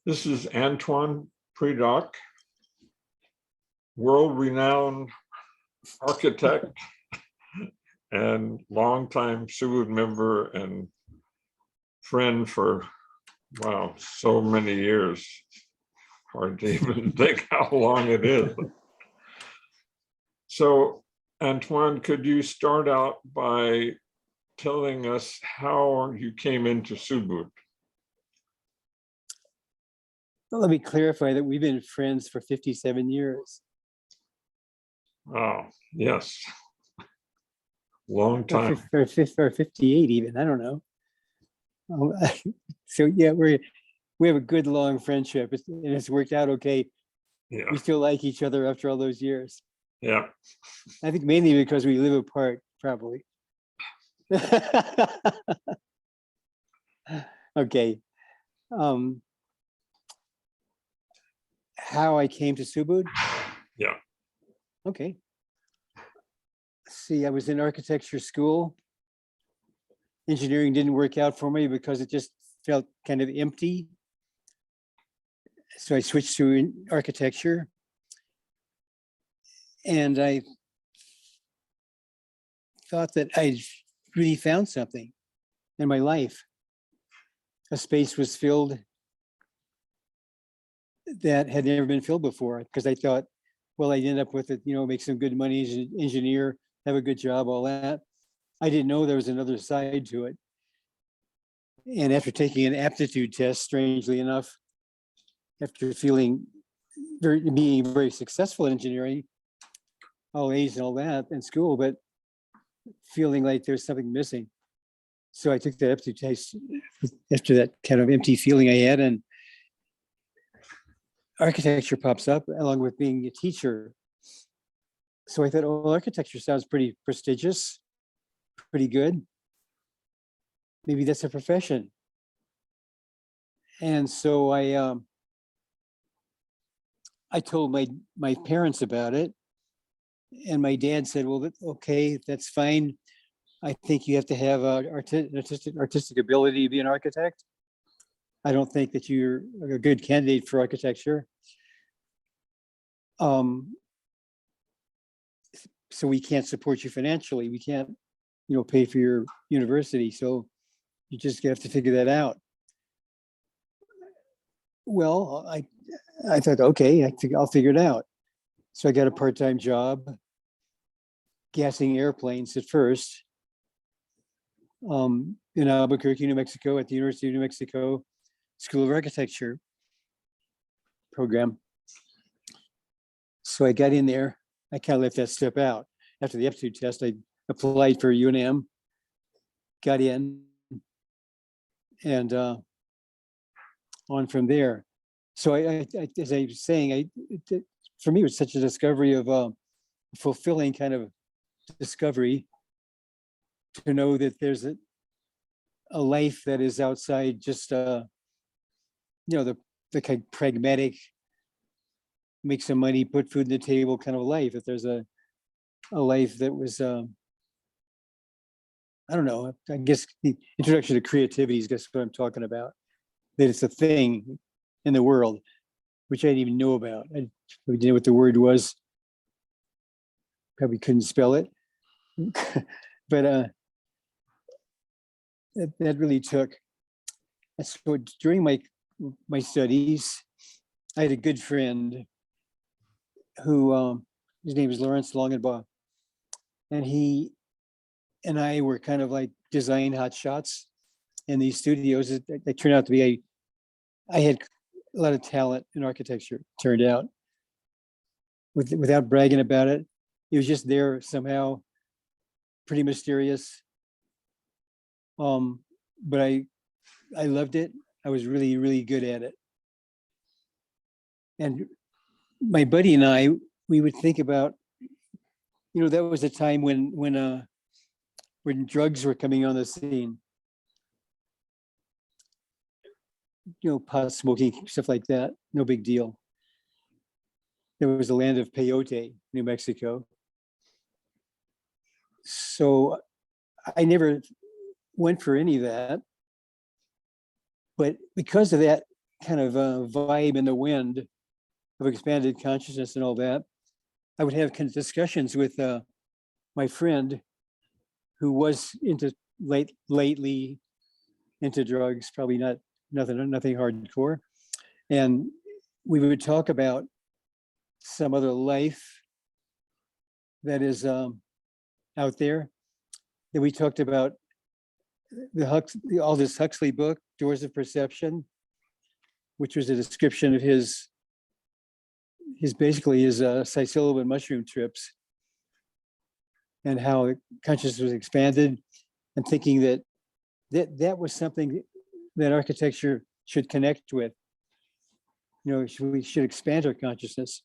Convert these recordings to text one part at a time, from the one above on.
This is Antoine Predock, world-renowned architect and longtime Subud member and friend for, wow, so many years. Hard to even think how long it is. So, Antoine, could you start out by telling us how you came into Subud? Well, let me clarify that we've been friends for 57 years. Oh, yes. Long time. Or 58 even, I don't know. So yeah, we have a good long friendship and it's worked out okay. Yeah, We still like each other after all those years. yeah. I think mainly because we live apart, probably. Okay. How I came to Subud? Yeah. Okay. See, I was in architecture school. Engineering didn't work out for me because it just felt kind of empty. So I switched to architecture. And I thought that I really found something in my life. A space was filled that had never been filled before, because I thought, well, I'd end up with it, make some good money as an engineer, have a good job, all that. I didn't know there was another side to it. And after taking an aptitude test, strangely enough, after being very successful in engineering, all A's and all that in school, but feeling like there's something missing. So I took the aptitude test after that kind of empty feeling I had, and architecture pops up along with being a teacher. So I thought, oh, architecture sounds pretty prestigious, pretty good. Maybe that's a profession. And so I told my parents about it, and my dad said, well, okay, that's fine. I think you have to have artistic ability to be an architect. I don't think that you're a good candidate for architecture. So we can't support you financially. We can't, pay for your university. So you just have to figure that out. Well, I thought, okay, I'll figure it out. So I got a part-time job gassing airplanes at first in Albuquerque, New Mexico, at the University of New Mexico School of Architecture program. So I got in there. I kind of left that step out. After the aptitude test, I applied for UNM, got in, and on from there. So I as I was saying, for me, it was such a discovery of a fulfilling kind of discovery to know that there's a life that is outside just the kind of pragmatic, make some money, put food on the table kind of life. If there's a life that was I don't know, I guess the introduction to creativity is just what I'm talking about. That it's a thing in the world, which I didn't even know about. I didn't know what the word was. Probably couldn't spell it. But that really took. So during my studies, I had a good friend who his name is Lawrence Longenbaugh, and he and I were kind of like design hotshots in these studios. They turned out to be I had a lot of talent in architecture, turned out. Without bragging about it, it was just there somehow, pretty mysterious. But I loved it. I was really, really good at it. And my buddy and I, we would think about, that was a time when drugs were coming on the scene. Pot smoking, stuff like that, no big deal. There was the land of peyote, New Mexico. So I never went for any of that. But because of that kind of vibe in the wind of expanded consciousness and all that, I would have kind of discussions with my friend who was lately into drugs, probably nothing hardcore. And we would talk about some other life that is out there. And we talked about the Aldous Huxley book, Doors of Perception, which was a description of his psilocybin mushroom trips and how consciousness was expanded, and thinking that was something that architecture should connect with. We should expand our consciousness.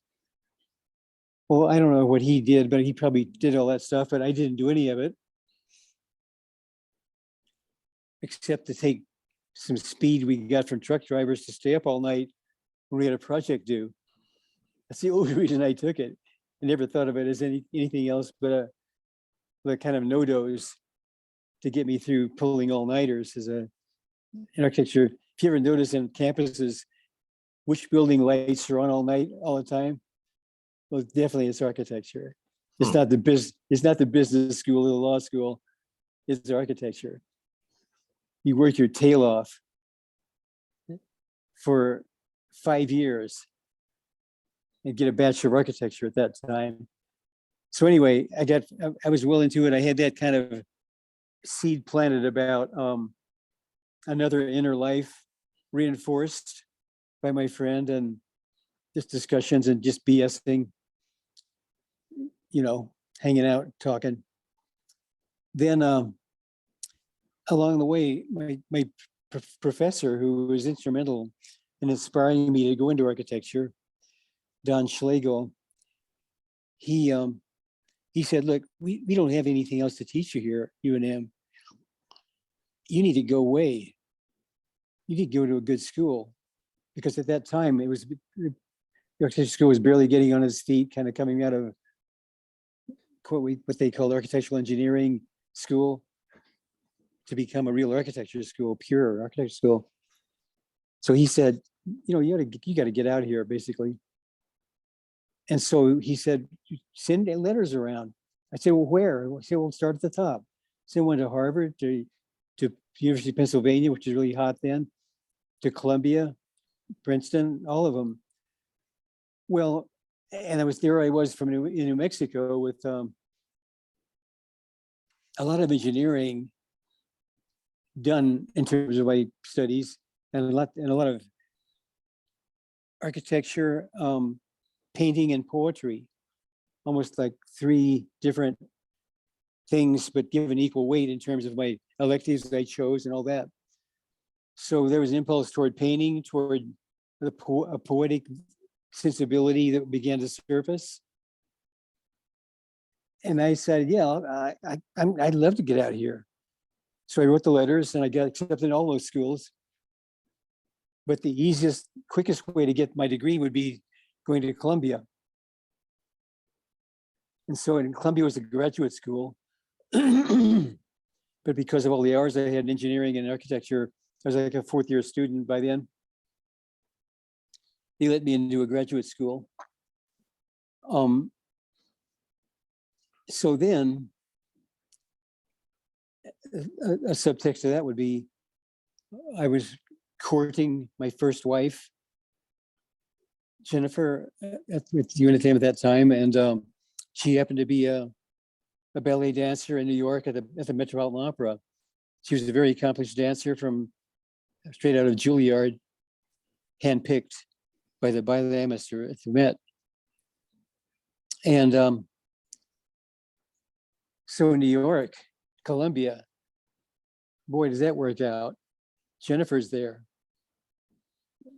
Well, I don't know what he did, but he probably did all that stuff, but I didn't do any of it except to take some speed we got from truck drivers to stay up all night when we had a project due. That's the only reason I took it. I never thought of it as anything else but a kind of no-dose to get me through pulling all-nighters as in architecture. If you ever notice in campuses, which building lights are on all night, all the time? Well, definitely it's architecture. It's not the business school or the law school. It's architecture. You work your tail off for 5 years and get a Bachelor of Architecture at that time. So anyway, I was well into it. I had that kind of seed planted about another inner life reinforced by my friend, and just discussions and just BSing, hanging out, talking. Then along the way, my professor, who was instrumental in inspiring me to go into architecture, Don Schlegel, he said, look, we don't have anything else to teach you here at UNM. You need to go away. You need to go to a good school. Because at that time, the architecture school was barely getting on its feet, kind of coming out of what they called architectural engineering school to become a real architecture school, pure architecture school. So he said, you got to get out of here, basically. And so he said, send letters around. I said, well, where? I said, well, start at the top. So I went to Harvard, to University of Pennsylvania, which is really hot then, to Columbia, Princeton, all of them. Well, and I was from New Mexico with a lot of engineering done in terms of my studies, and a lot of architecture, painting, and poetry, almost like 3 different things, but given equal weight in terms of my electives that I chose and all that. So there was an impulse toward painting, toward a poetic sensibility that began to surface. And I said, yeah, I'd love to get out of here. So I wrote the letters and I got accepted in all those schools. But the easiest, quickest way to get my degree would be going to Columbia. And so Columbia was a graduate school. But because of all the hours I had in engineering and architecture, I was like a 4th-year student by then. They let me into a graduate school. So then a subtext of that would be, I was courting my first wife, Jennifer, with UNM at that time, and she happened to be a ballet dancer in New York at the Metropolitan Opera. She was a very accomplished dancer from straight out of Juilliard, handpicked by the ballet master at the Met. And so in New York, Columbia, boy, does that work out. Jennifer's there.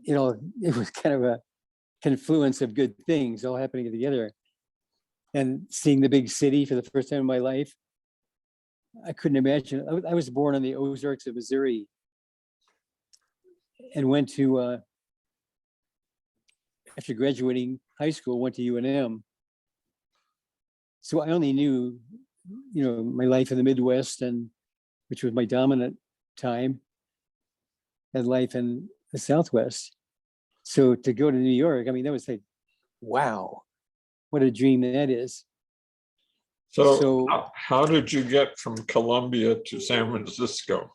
It was kind of a confluence of good things all happening together. And seeing the big city for the first time in my life, I couldn't imagine. I was born on the Ozarks of Missouri and went to, after graduating high school, went to UNM. So I only knew, my life in the Midwest, and which was my dominant time, and life in the Southwest. So to go to New York, I mean, that was like, wow, what a dream that is. So So, how did you get from Colombia to San Francisco?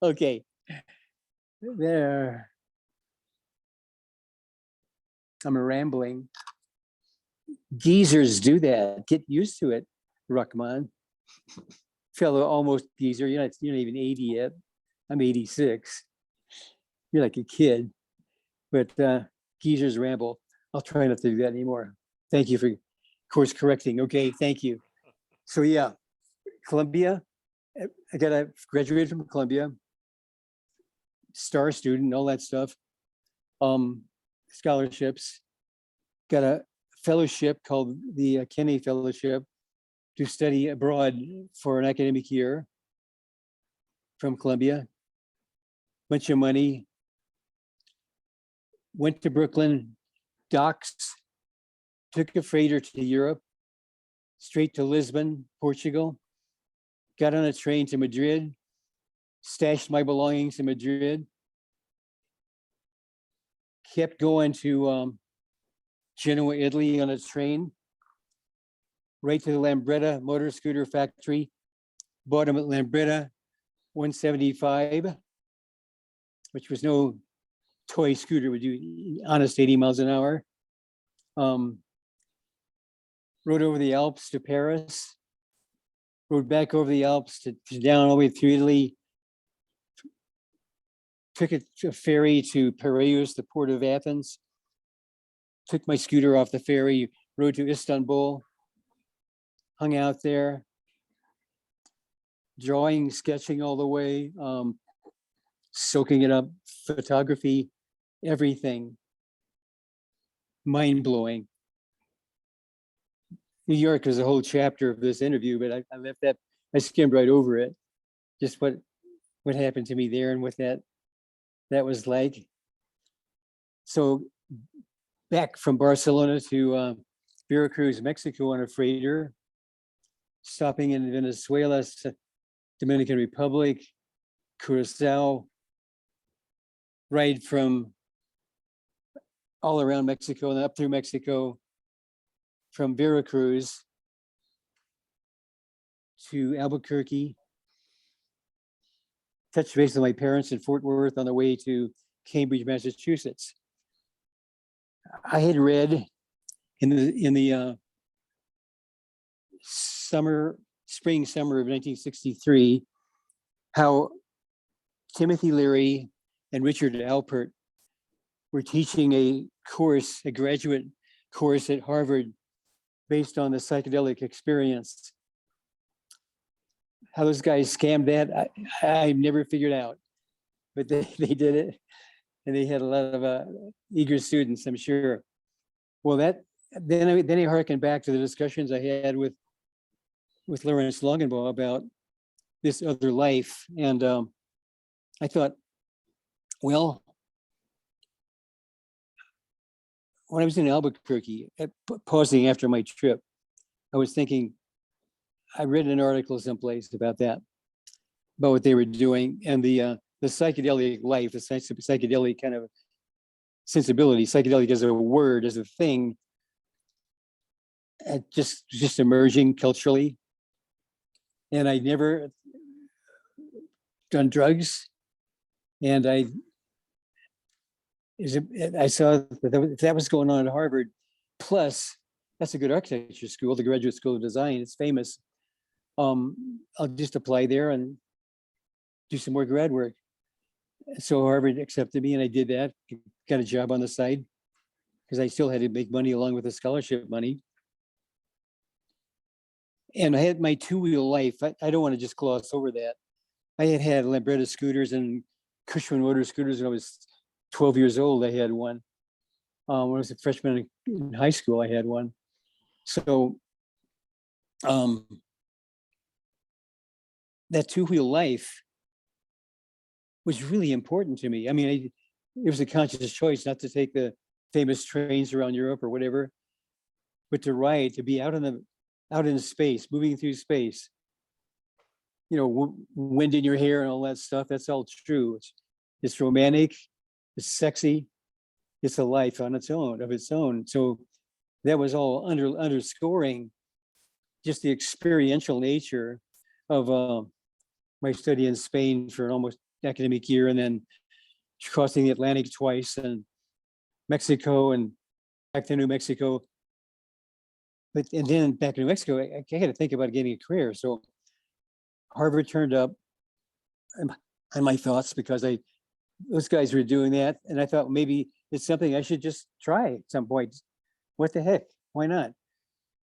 okay, there, I'm rambling. Geezers do that. Get used to it, Ruckman. Fellow almost geezer. You're not even 80 yet. I'm 86. You're like a kid. But geezers ramble. I'll try not to do that anymore. Thank you for course correcting. Okay, thank you. So yeah, Columbia. I graduated from Columbia, star student, all that stuff. Scholarships. Got a fellowship called the Kennedy Fellowship to study abroad for an academic year from Columbia. Bunch of money. Went to Brooklyn docks, took a freighter to Europe, straight to Lisbon, Portugal, got on a train to Madrid, stashed my belongings in Madrid, kept going to Genoa, Italy on a train, right to the Lambretta motor scooter factory, bought them at Lambretta 175, which was no toy scooter, would do honest 80 miles an hour. Rode over the Alps to Paris, rode back over the Alps to down all the way through Italy, took a ferry to Piraeus, the port of Athens, took my scooter off the ferry, rode to Istanbul, hung out there, drawing, sketching all the way, soaking it up, photography, everything. Mind-blowing. New York is a whole chapter of this interview, but I left that, I skimmed right over it. Just what happened to me there and what that was like. So back from Barcelona to Veracruz, Mexico on a freighter, stopping in Venezuela, Dominican Republic, Curacao, ride from all around Mexico and up through Mexico, from Veracruz to Albuquerque, touched base with my parents in Fort Worth on the way to Cambridge, Massachusetts. I had read in the spring, summer of 1963, how Timothy Leary and Richard Alpert were teaching a graduate course at Harvard based on the psychedelic experience. How those guys scammed that, I've never figured out, but they did it, and they had a lot of eager students, I'm sure. Well, then I harkened back to the discussions I had with Lawrence Longenbaugh about this other life, and I thought, well, when I was in Albuquerque, pausing after my trip, I was thinking, I read an article someplace about that, about what they were doing, and the psychedelic life, the psychedelic kind of sensibility, psychedelic as a word, as a thing, just emerging culturally. And I'd never done drugs, and I saw that was going on at Harvard. Plus, that's a good architecture school, the Graduate School of Design. It's famous. I'll just apply there and do some more grad work. So Harvard accepted me, and I did that. Got a job on the side because I still had to make money along with the scholarship money. And I had my two-wheel life. I don't want to just gloss over that. I had Lambretta scooters and Cushman motor scooters when I was 12 years old. I had one. When I was a freshman in high school, I had one. So that two-wheel life was really important to me. I mean, it was a conscious choice not to take the famous trains around Europe or whatever, but to ride, to be out in space, moving through space. You know, wind in your hair and all that stuff. That's all true. It's romantic. It's sexy. it's a life on its own, of its own. So that was all underscoring just the experiential nature of my study in Spain for an almost academic year, and then crossing the Atlantic twice, and Mexico, and back to New Mexico. And then back in New Mexico, I had to think about getting a career. So Harvard turned up on my thoughts because those guys were doing that, and I thought maybe it's something I should just try at some point. What the heck? Why not?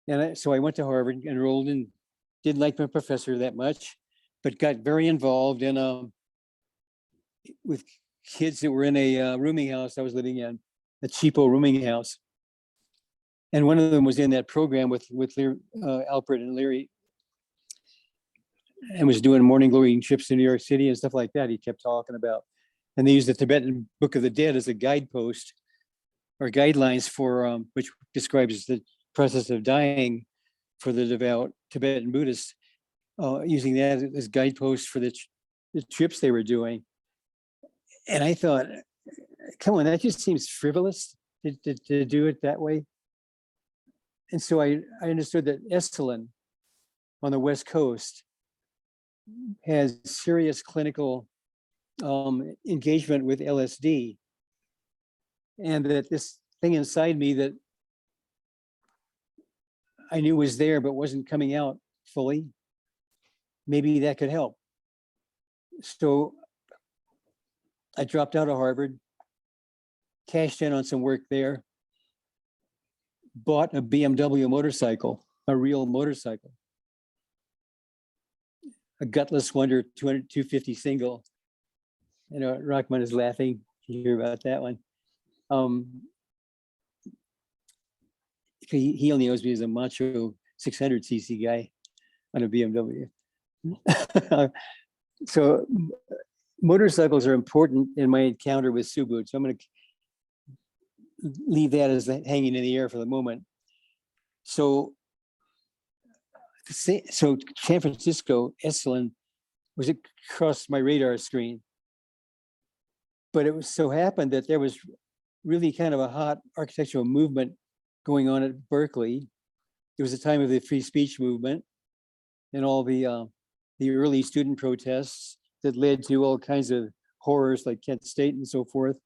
And so I went to Harvard, enrolled, and didn't like my professor that much, but got very involved in with kids that were in a rooming house I was living in, a cheapo rooming house. And one of them was in that program with Alfred and Larry, and was doing morning glory trips to New York City and stuff like that. He kept talking about, and they used the Tibetan Book of the Dead as a guidepost or guidelines for which describes the process of dying for the devout Tibetan Buddhists, using that as guideposts for the trips they were doing. And I thought, come on, that just seems frivolous to do it that way. And so I understood that Esalen on the West Coast has serious clinical engagement with LSD, and that this thing inside me that I knew was there but wasn't coming out fully, maybe that could help. So I dropped out of Harvard, cashed in on some work there, bought a BMW motorcycle, a real motorcycle, a gutless wonder 250 single. You know, Rockman is laughing to hear about that one. He only knows me as a macho 600cc guy on a BMW. So motorcycles are important in my encounter with Subud. So I'm going to leave that as hanging in the air for the moment. So San Francisco, Esalen was across my radar screen. But it was so happened that there was really kind of a hot architectural movement going on at Berkeley. It was the time of the free speech movement and all the early student protests that led to all kinds of horrors like Kent State and so forth.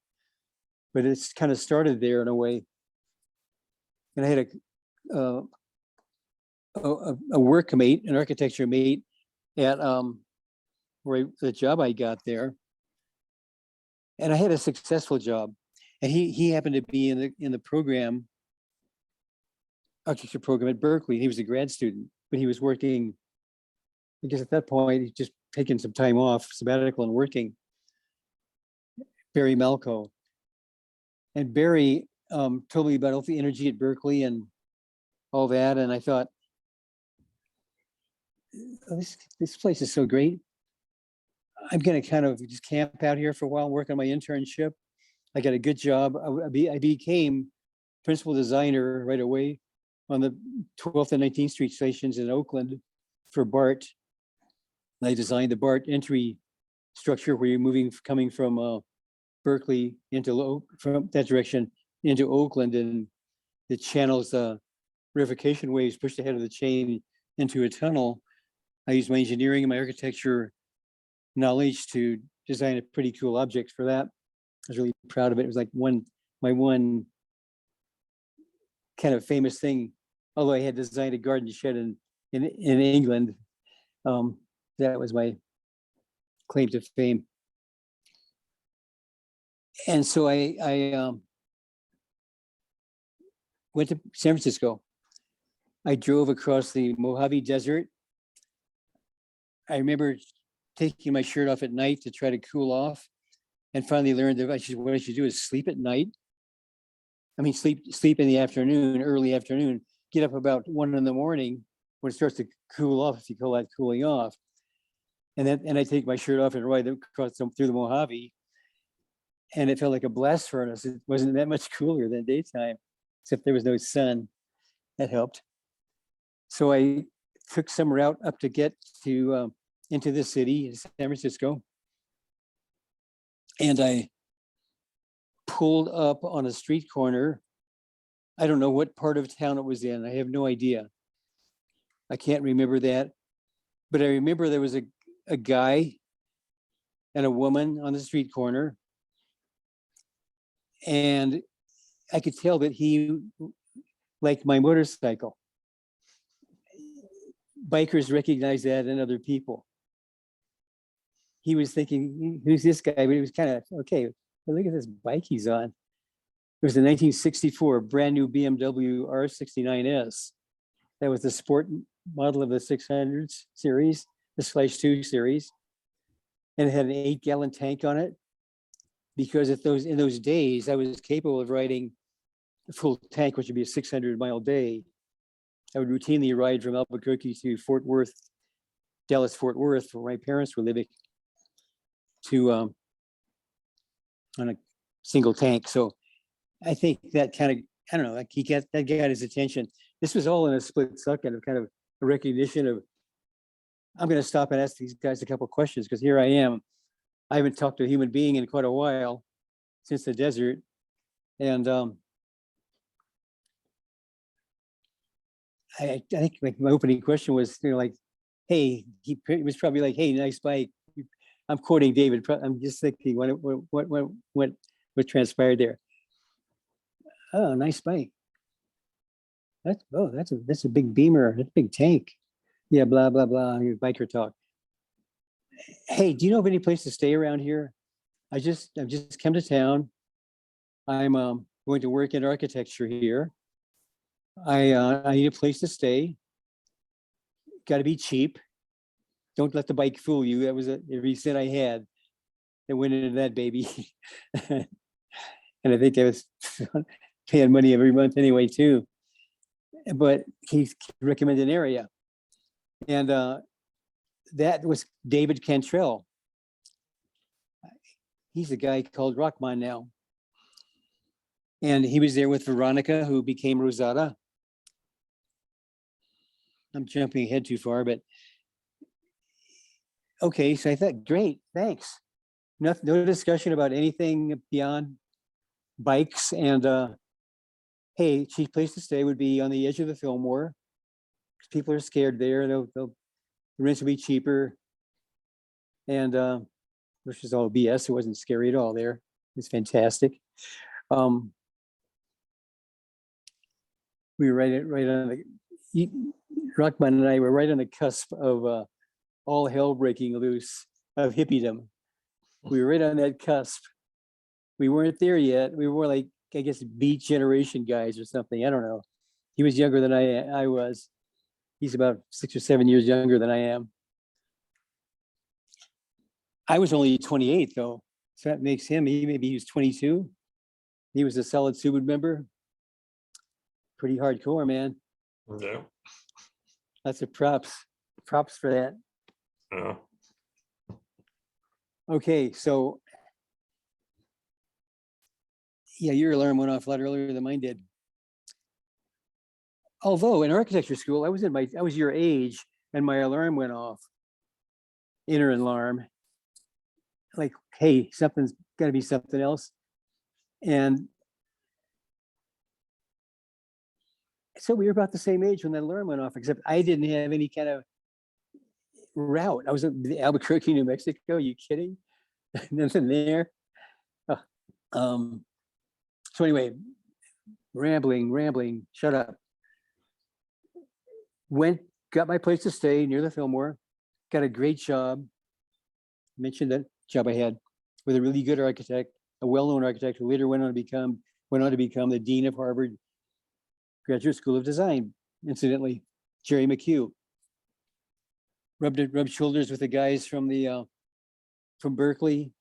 But it's kind of started there in a way. And I had a work mate, an architecture mate at the job I got there. And I had a successful job. And he happened to be in the program, architecture program at Berkeley. He was a grad student, but he was working, I guess at that point, he'd just taken some time off, sabbatical, and working. Barry Malco. And Barry told me about all the energy at Berkeley and all that. And I thought, oh, this place is so great. I'm going to kind of just camp out here for a while, work on my internship. I got a good job. I became principal designer right away on the 12th and 19th Street stations in Oakland for BART. I designed the BART entry structure where you're coming from Berkeley from that direction into Oakland, and it channels verification waves pushed ahead of the chain into a tunnel. I used my engineering and my architecture knowledge to design a pretty cool object for that. I was really proud of it. It was like my one kind of famous thing, although I had designed a garden shed in England. That was my claim to fame. And so I went to San Francisco. I drove across the Mojave Desert. I remember taking my shirt off at night to try to cool off, and finally learned that what I should do is sleep at night. I mean, sleep in the afternoon, early afternoon, get up about 1 a.m. when it starts to cool off, if you call that cooling off. And I take my shirt off and ride across through the Mojave. And it felt like a blast furnace. It wasn't that much cooler than daytime, except there was no sun. That helped. So I took some route up to get to into the city, San Francisco. And I pulled up on a street corner. I don't know what part of town it was in. I have no idea. I can't remember that. But I remember there was a guy and a woman on the street corner. And I could tell that he liked my motorcycle. Bikers recognize that in other people. He was thinking, who's this guy? But he was kind of, okay, well, look at this bike he's on. It was a 1964 brand new BMW R69S. That was the sport model of the 600 series, the /2 series. And it had an 8-gallon tank on it. Because in those days, I was capable of riding a full tank, which would be a 600-mile day. I would routinely ride from Albuquerque to Fort Worth, Dallas, Fort Worth, where my parents were living, to on a single tank. So I think that kind of, I don't know, like that got his attention. This was all in a split second of kind of a recognition of, I'm going to stop and ask these guys a couple of questions because here I am. I haven't talked to a human being in quite a while since the desert. And I think like my opening question was, like, hey, he was probably like, hey, nice bike. I'm quoting David. I'm just thinking what transpired there. Oh, nice bike. That's a big Beamer. That's a big tank. Yeah, blah blah blah. Biker talk. Hey, do you know of any place to stay around here? I've just come to town. I'm going to work in architecture here. I need a place to stay. Got to be cheap. Don't let the bike fool you. That was every cent I had that went into that baby. And I think I was paying money every month anyway too. But he recommended an area. And that was David Cantrell. He's a guy called Rockman now. And he was there with Veronica, who became Rosada. I'm jumping ahead too far, but okay, so I thought, great, thanks. No discussion about anything beyond bikes. And hey, cheap place to stay would be on the edge of the Fillmore. People are scared there. The rents will be cheaper. And which is all BS. It wasn't scary at all there. It was fantastic. We were right on the, Rockman and I were right on the cusp of all hell breaking loose of hippiedom. We were right on that cusp. We weren't there yet. We were like, I guess, Beat Generation guys or something. I don't know. He was younger than I was. He's about 6 or 7 years younger than I am. I was only 28 though. So that makes him, maybe he was 22. He was a solid Subud member. Pretty hardcore, man. Yeah. That's a props for that. Yeah. Okay, so yeah, your alarm went off a lot earlier than mine did. Although in architecture school, I was your age and my alarm went off. Inner alarm. Like, hey, something's got to be something else. And so we were about the same age when that alarm went off, except I didn't have any kind of route. I was in Albuquerque, New Mexico. Are you kidding? Nothing there. So anyway, rambling, shut up. Got my place to stay near the Fillmore, got a great job. Mentioned that job I had with a really good architect, a well-known architect who later went on to become the dean of Harvard Graduate School of Design, incidentally, Jerry McHugh. Rubbed shoulders with the guys from Berkeley,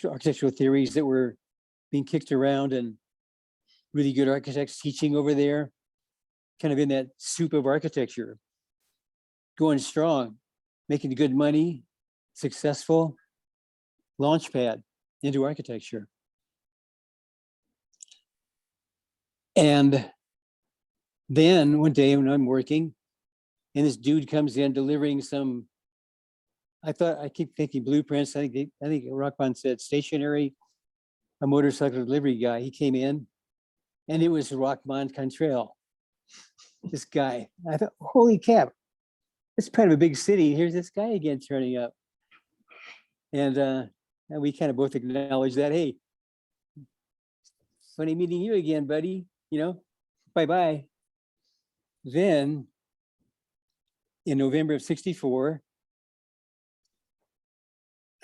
architectural theories that were being kicked around, and really good architects teaching over there, kind of in that soup of architecture, going strong, making good money, successful, launchpad into architecture. And then one day when I'm working, and this dude comes in delivering some, I keep thinking blueprints. I think Rockman said stationary a motorcycle delivery guy. He came in and it was Rockmont Contrail. This guy, I thought, holy cap, it's kind of a big city. Here's this guy again turning up. And we kind of both acknowledged that, hey, funny meeting you again, buddy, bye-bye. Then in November of 64,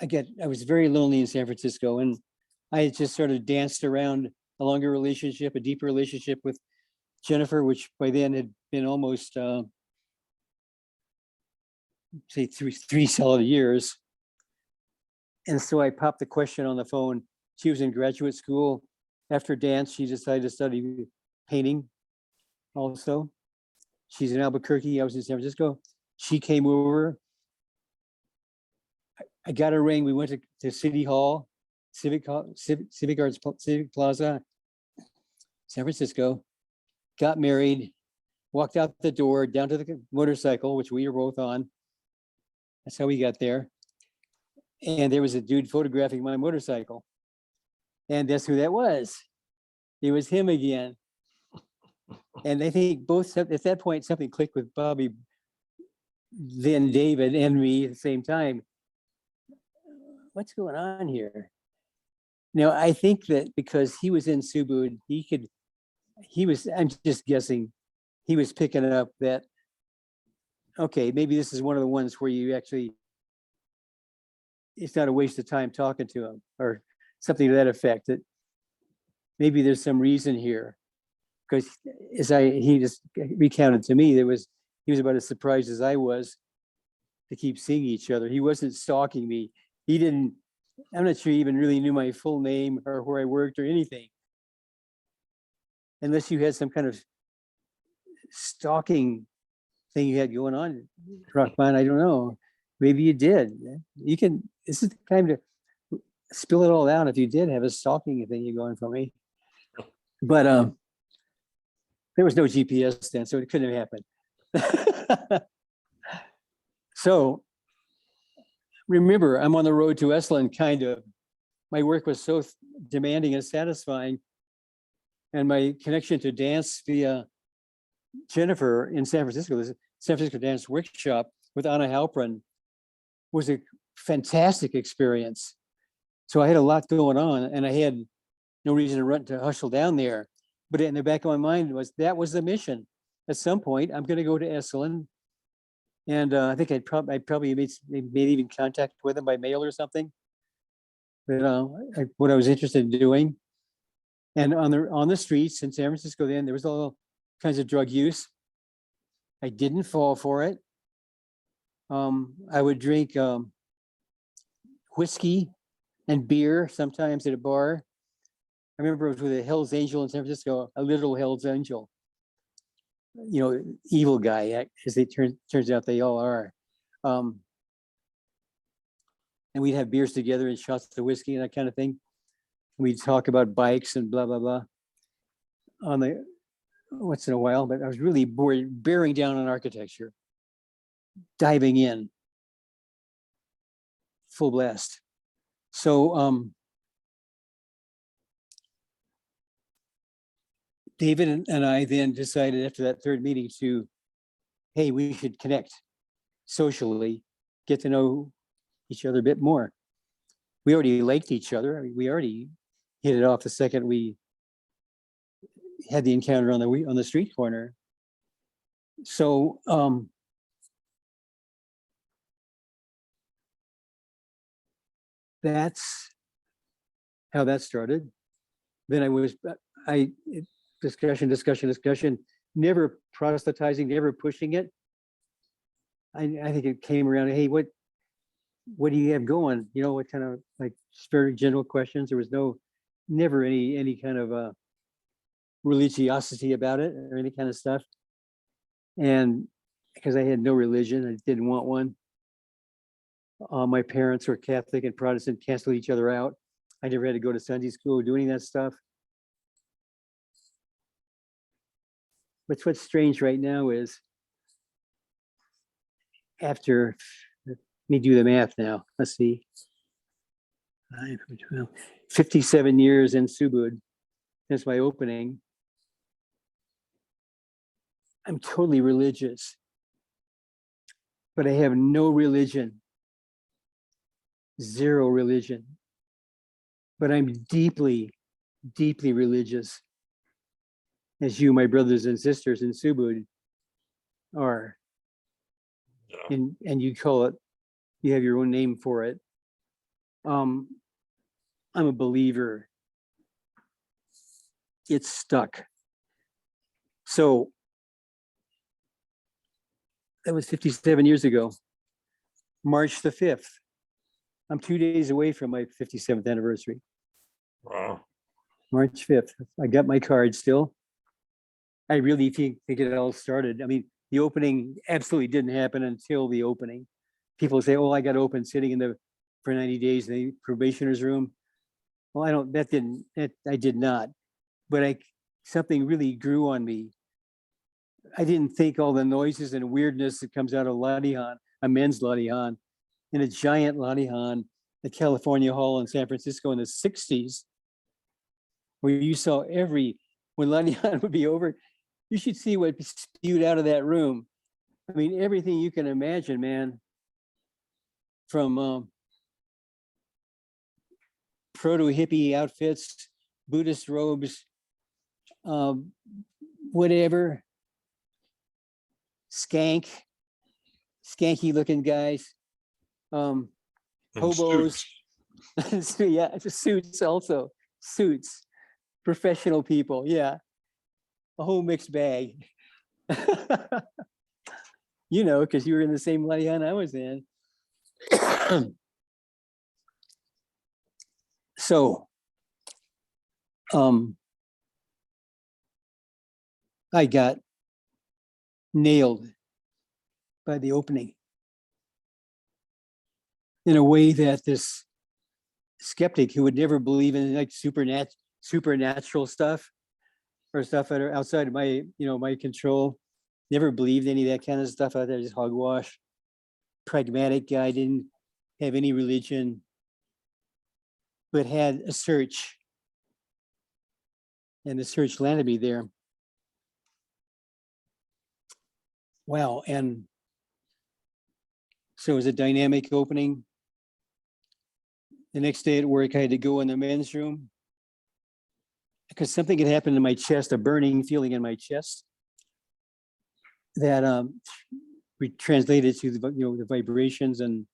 I was very lonely in San Francisco, and I had just sort of danced around a longer relationship, a deeper relationship with Jennifer, which by then had been almost, say, three solid years. And so I popped the question on the phone. She was in graduate school. After dance, she decided to study painting also. She's in Albuquerque. I was in San Francisco. She came over. I got a ring. We went to City Hall, Civic Plaza, San Francisco, got married, walked out the door, down to the motorcycle, which we were both on. That's how we got there. And there was a dude photographing my motorcycle. And guess who that was? It was him again. And I think both, at that point, something clicked with Bobby, then David and me at the same time. What's going on here? Now, I think that because he was in Subud, I'm just guessing, he was picking up that, okay, maybe this is one of the ones where you actually, it's not a waste of time talking to him, or something to that effect, that maybe there's some reason here. Because he just recounted to me, he was about as surprised as I was to keep seeing each other. He wasn't stalking me. I'm not sure he even really knew my full name or where I worked or anything. Unless you had some kind of stalking thing you had going on, Rockman, I don't know. Maybe you did. This is the time to spill it all out if you did have a stalking thing going for me. But there was no GPS then, so it couldn't have happened. So remember, I'm on the road to Esalen, kind of. My work was so demanding and satisfying. And my connection to dance via Jennifer in San Francisco, the San Francisco Dance Workshop with Anna Halpern, was a fantastic experience. So I had a lot going on, and I had no reason to hustle down there. But in the back of my mind that was the mission. At some point, I'm going to go to Esalen. And I think I probably made even contact with him by mail or something. What I was interested in doing. And on the streets in San Francisco then, there was all kinds of drug use. I didn't fall for it. I would drink whiskey and beer sometimes at a bar. I remember it was with a Hell's Angel in San Francisco, a literal Hell's Angel. Evil guy, as it turns out they all are. And we'd have beers together and shots of whiskey and that kind of thing. We'd talk about bikes and blah, blah, blah once in a while, but I was really bored, bearing down on architecture, diving in, full blast. So David and I then decided after that third meeting hey, we should connect socially, get to know each other a bit more. We already liked each other. I mean, we already hit it off the second we had the encounter on the street corner. So that's how that started. Then discussion, never proselytizing, never pushing it. I think it came around, hey, what do you have going? What kind of very general questions. There was never any kind of religiosity about it or any kind of stuff. And because I had no religion, I didn't want one. My parents were Catholic and Protestant, canceled each other out. I never had to go to Sunday school or do any of that stuff. But what's strange right now is, after, let me do the math now. Let's see. 12, 57 years in Subud. That's my opening. I'm totally religious, but I have no religion, zero religion. But I'm deeply, deeply religious, as you, my brothers and sisters in Subud, are. Yeah. And you call it, you have your own name for it. I'm a believer. It's stuck. So that was 57 years ago, March the 5th. I'm 2 days away from my 57th anniversary, Wow. March 5th. I got my card still. I really think it all started. I mean, the opening absolutely didn't happen until the opening. People say, oh, I got open sitting in the for 90 days in the probationer's room. Well, I did not. But something really grew on me. I didn't think all the noises and weirdness that comes out of Latihan, a men's Latihan, in a giant Latihan at California Hall in San Francisco in the 60s, where you saw when Latihan would be over, you should see what spewed out of that room. I mean, everything you can imagine, man, from proto-hippie outfits, Buddhist robes, whatever, skanky looking guys, And hobos. suits. So, yeah, suits also, suits, professional people, yeah, a whole mixed bag. You know, because you were in the same Latihan I was in. So, I got nailed by the opening in a way that this skeptic who would never believe in like supernatural stuff or stuff that are outside of my control, never believed any of that kind of stuff out there, just hogwash. Pragmatic guy, didn't have any religion, but had a search. And the search landed me there. Wow. And so it was a dynamic opening. The next day at work, I had to go in the men's room because something had happened in my chest, a burning feeling in my chest that we translated to the vibrations and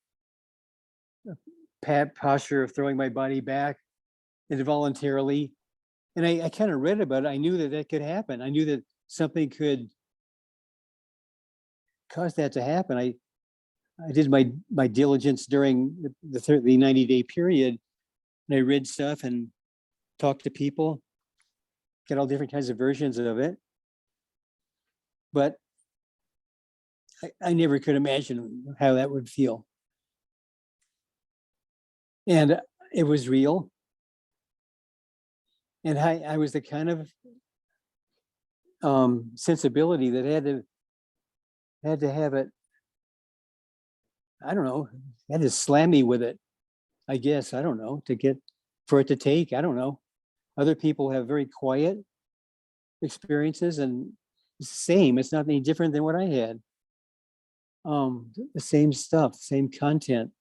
posture of throwing my body back involuntarily. And I kind of read about it. I knew that could happen. I knew that something could cause that to happen. I did my diligence during the 90-day period, and I read stuff and talked to people, get all different kinds of versions of it. But I never could imagine how that would feel. And it was real. And I was the kind of sensibility that had to have it, I don't know, had to slam me with it, I guess, I don't know, for it to take, I don't know. Other people have very quiet experiences and it's the same, it's not any different than what I had. The same stuff, same content.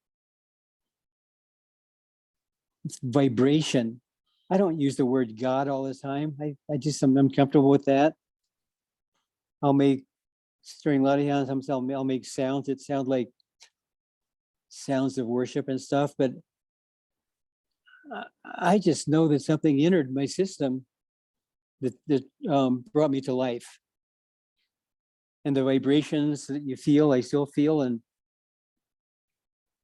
It's vibration. I don't use the word God all the time. I'm comfortable with that. I'll make, during Latihan, I'll make sounds that sound like sounds of worship and stuff, but I just know that something entered my system that brought me to life. And the vibrations that you feel, I still feel, and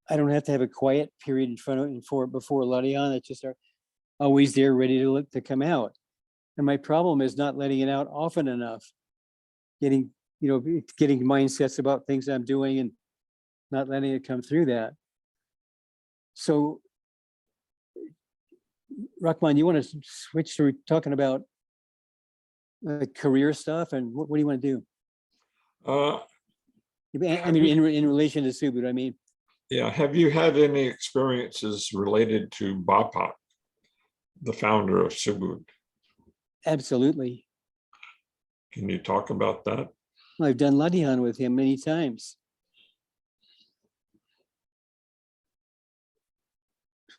I don't have to have a quiet period in front of it before Latihan. It's just always there, ready to come out. And my problem is not letting it out often enough. Getting mindsets about things I'm doing and not letting it come through that. So, Rahman, you want to switch to talking about career stuff, and what do you want to do? Uh, I mean, in relation to Subud, I mean. Yeah. Have you had any experiences related to Bapak, the founder of Subud? Absolutely. Can you talk about that? I've done Ladihan with him many times.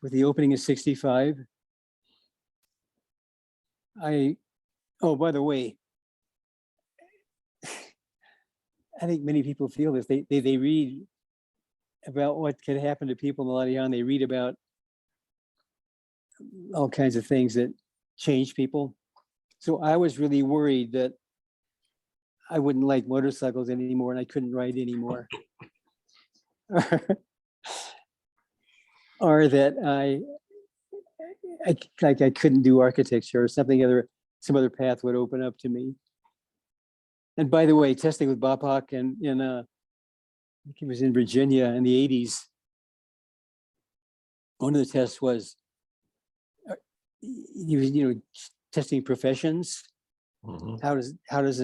With the opening of 65, oh, by the way, I think many people feel this. They read about what could happen to people in the Ladihan. They read about all kinds of things that change people. So I was really worried that I wouldn't like motorcycles anymore and I couldn't ride anymore. Or that I couldn't do architecture or some other path would open up to me. And by the way, testing with Bapak and I think it was in Virginia in the 80s. One of the tests was he was, testing professions. Mhm. How does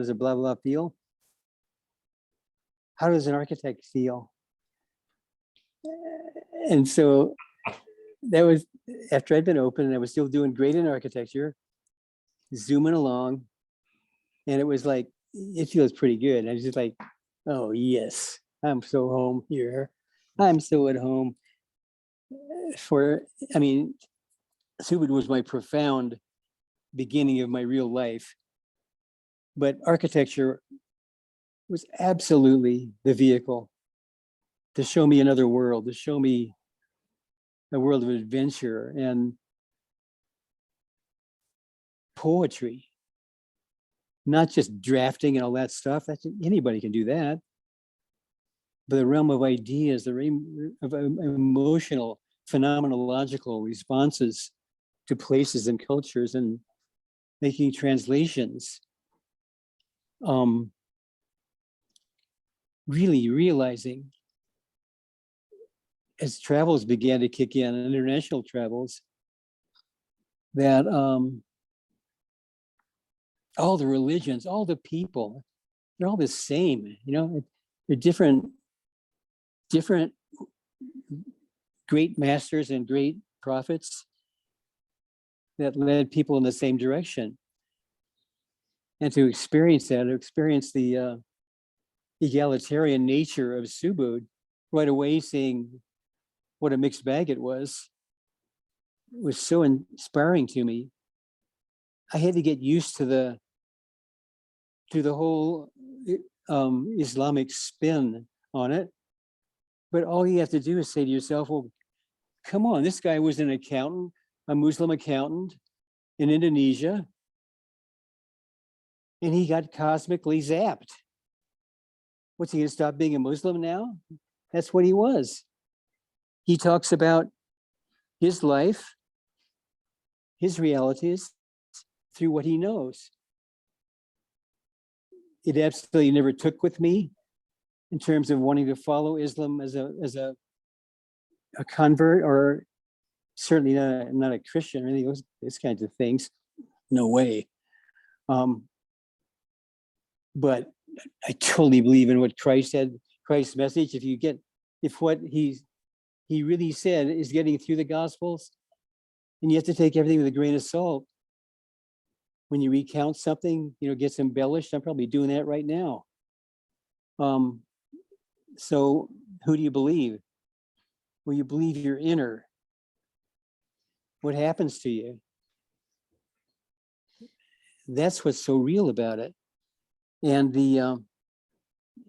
a blah blah feel? How does an architect feel? And so that was after I'd been open and I was still doing great in architecture, zooming along, and it was like it feels pretty good. I was just like, oh yes, I'm so home here. I'm so at home. Subud was my profound beginning of my real life, but architecture was absolutely the vehicle to show me another world, to show me a world of adventure and poetry, not just drafting and all that stuff. Anybody can do that. But the realm of ideas, the realm of emotional, phenomenological responses to places and cultures and making translations. Really realizing as travels began to kick in, international travels, that all the religions, all the people, they're all the same, they're different great masters and great prophets that led people in the same direction. And to experience the egalitarian nature of Subud, right away seeing what a mixed bag it was so inspiring to me. I had to get used to the whole Islamic spin on it. But all you have to do is say to yourself, well, come on, this guy was an accountant, a Muslim accountant in Indonesia, and he got cosmically zapped. What's he gonna stop being a Muslim now? That's what he was. He talks about his life, his realities through what he knows. It absolutely never took with me in terms of wanting to follow Islam as a convert, or certainly not a Christian or any of those kinds of things. No way. But I totally believe in what Christ said, Christ's message. If what he really said is getting through the Gospels, and you have to take everything with a grain of salt. When you recount something, gets embellished. I'm probably doing that right now. So who do you believe? Well, you believe your inner. What happens to you? That's what's so real about it. And the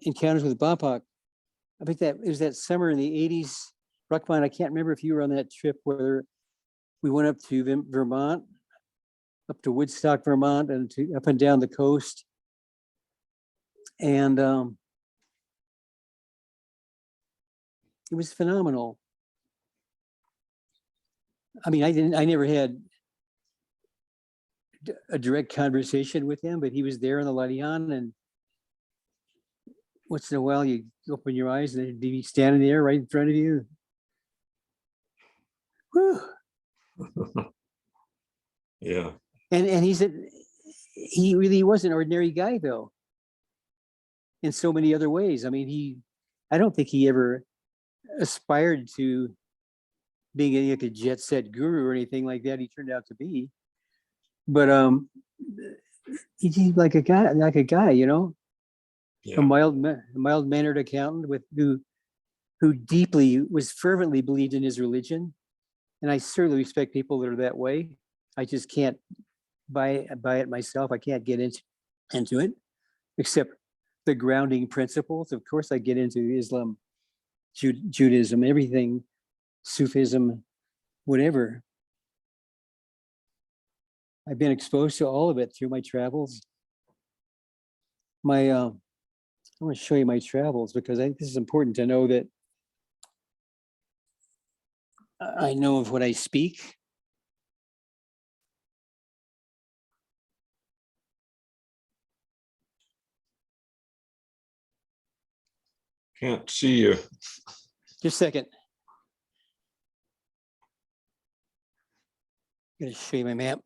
encounters with Bapak, I think that it was that summer in the 80s. Ruckman, I can't remember if you were on that trip where we went up to Vermont, up to Woodstock, Vermont, and up and down the coast. And it was phenomenal. I mean, I never had a direct conversation with him, but he was there in the Ladihan, and once in a while you open your eyes and he'd be standing there right in front of you. Whew. Yeah. And he really was an ordinary guy, though, in so many other ways. I mean, I don't think he ever aspired to being like a jet set guru or anything like that. He turned out to be, but he's like a guy, you know, a Yeah. mild mannered accountant with who deeply was fervently believed in his religion, and I certainly respect people that are that way. I just can't buy it myself. I can't get into it, except the grounding principles. Of course, I get into Islam, Judaism, everything, Sufism, whatever. I've been exposed to all of it through my travels. I want to show you my travels because I think this is important to know that I know of what I speak. Can't see you. Just a second. I'm going to show you my map.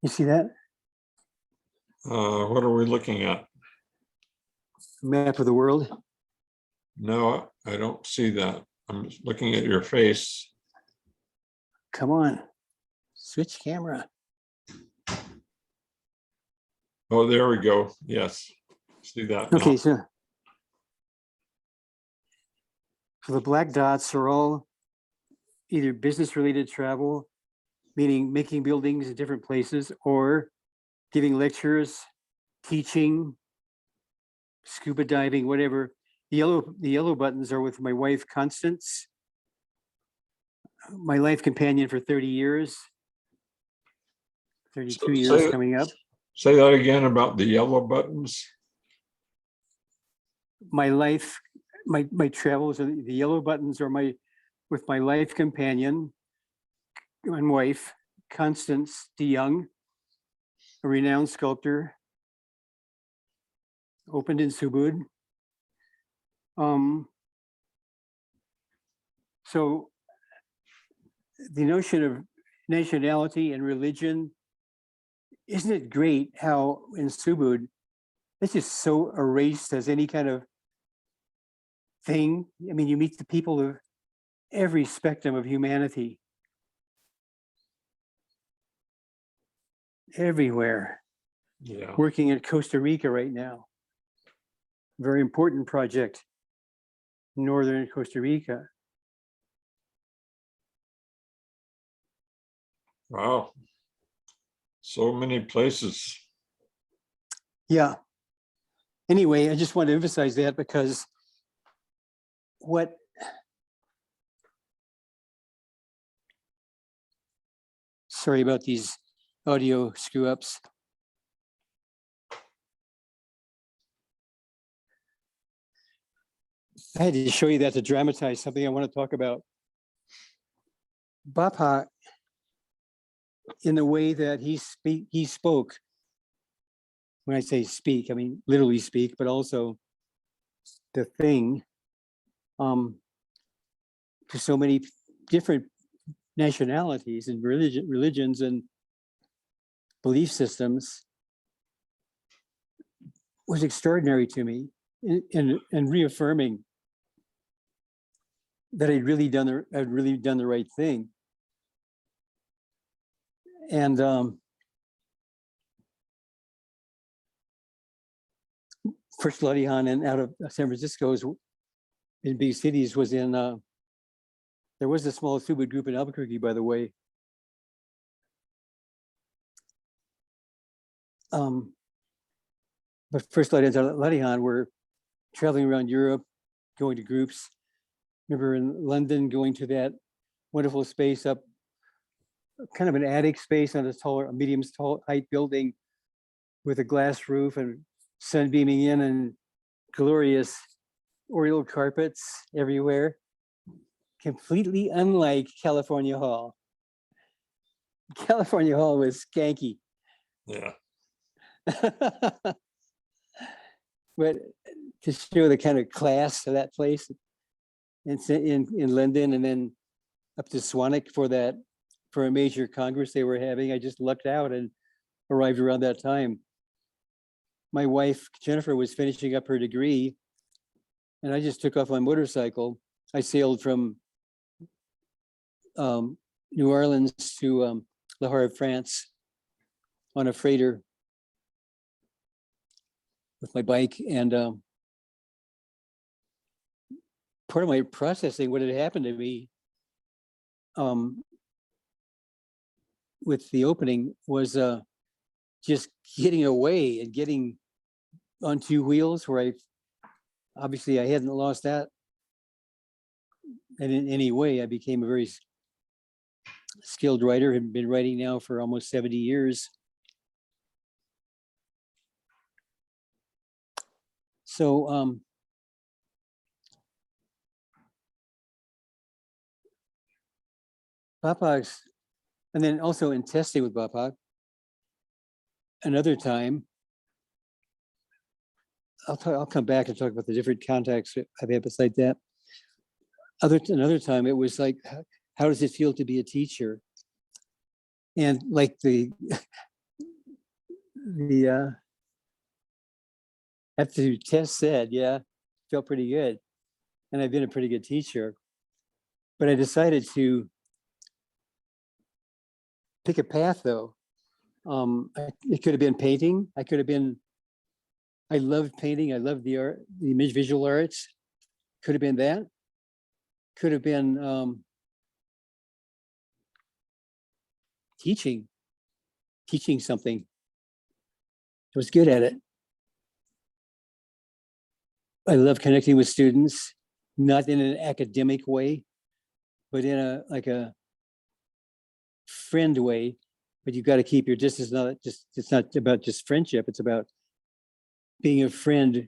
You see that? What are we looking at? Map of the world. No, I don't see that. I'm just looking at your face. Come on. Switch camera. Oh, there we go. Yes. See that now. Okay, so the black dots are all either business related travel, meaning making buildings in different places, or giving lectures, teaching, scuba diving, whatever. The yellow buttons are with my wife, Constance, my life companion for 30 years, 32 years coming up. Say that again about the yellow buttons. My life, my travels, the yellow buttons are with my life companion and wife, Constance DeYoung, a renowned sculptor, opened in Subud. So the notion of nationality and religion, isn't it great how in Subud, it's just so erased as any kind of thing. I mean, you meet the people of every spectrum of humanity everywhere. Yeah. Working in Costa Rica right now. Very important project, northern Costa Rica. Wow. So many places. Yeah. Anyway, I just want to emphasize that because sorry about these audio screw ups. I had to show you that to dramatize something I want to talk about. Bapa, in the way that he spoke, when I say speak, I mean literally speak, but also the thing, to so many different nationalities and religions and belief systems was extraordinary to me and reaffirming that I'd really done the right thing. And first Lodihan and out of San Francisco's in big cities was in, there was a small Subud group in Albuquerque, by the way. But first Lodihan were traveling around Europe, going to groups. Remember in London, going to that wonderful space up, kind of an attic space on a medium tall height building with a glass roof and sun beaming in and glorious Oriole carpets everywhere. Completely unlike California Hall. California Hall was skanky. Yeah. But to show the kind of class of that place, in London, and then up to Swanwick for a major congress they were having. I just lucked out and arrived around that time. My wife, Jennifer, was finishing up her degree, and I just took off my motorcycle. I sailed from New Orleans to Le Havre, France on a freighter with my bike. And part of my processing what had happened to me with the opening was just getting away and getting on two wheels, where obviously I hadn't lost that. And in any way, I became a very skilled writer, had been writing now for almost 70 years. So Bapak's, and then also in testing with Bapak, another time, I'll come back and talk about the different contacts I've had beside that. Another time, it was like, how does it feel to be a teacher? And like the after the test said, yeah, felt pretty good. And I've been a pretty good teacher. But I decided to pick a path though. It could have been painting. I loved painting. I loved the art, the visual arts. Could have been that. Could have been teaching something. I was good at it. I love connecting with students, not in an academic way, but in a friend way. But you've got to keep your distance. It's not about just friendship. It's about being a friend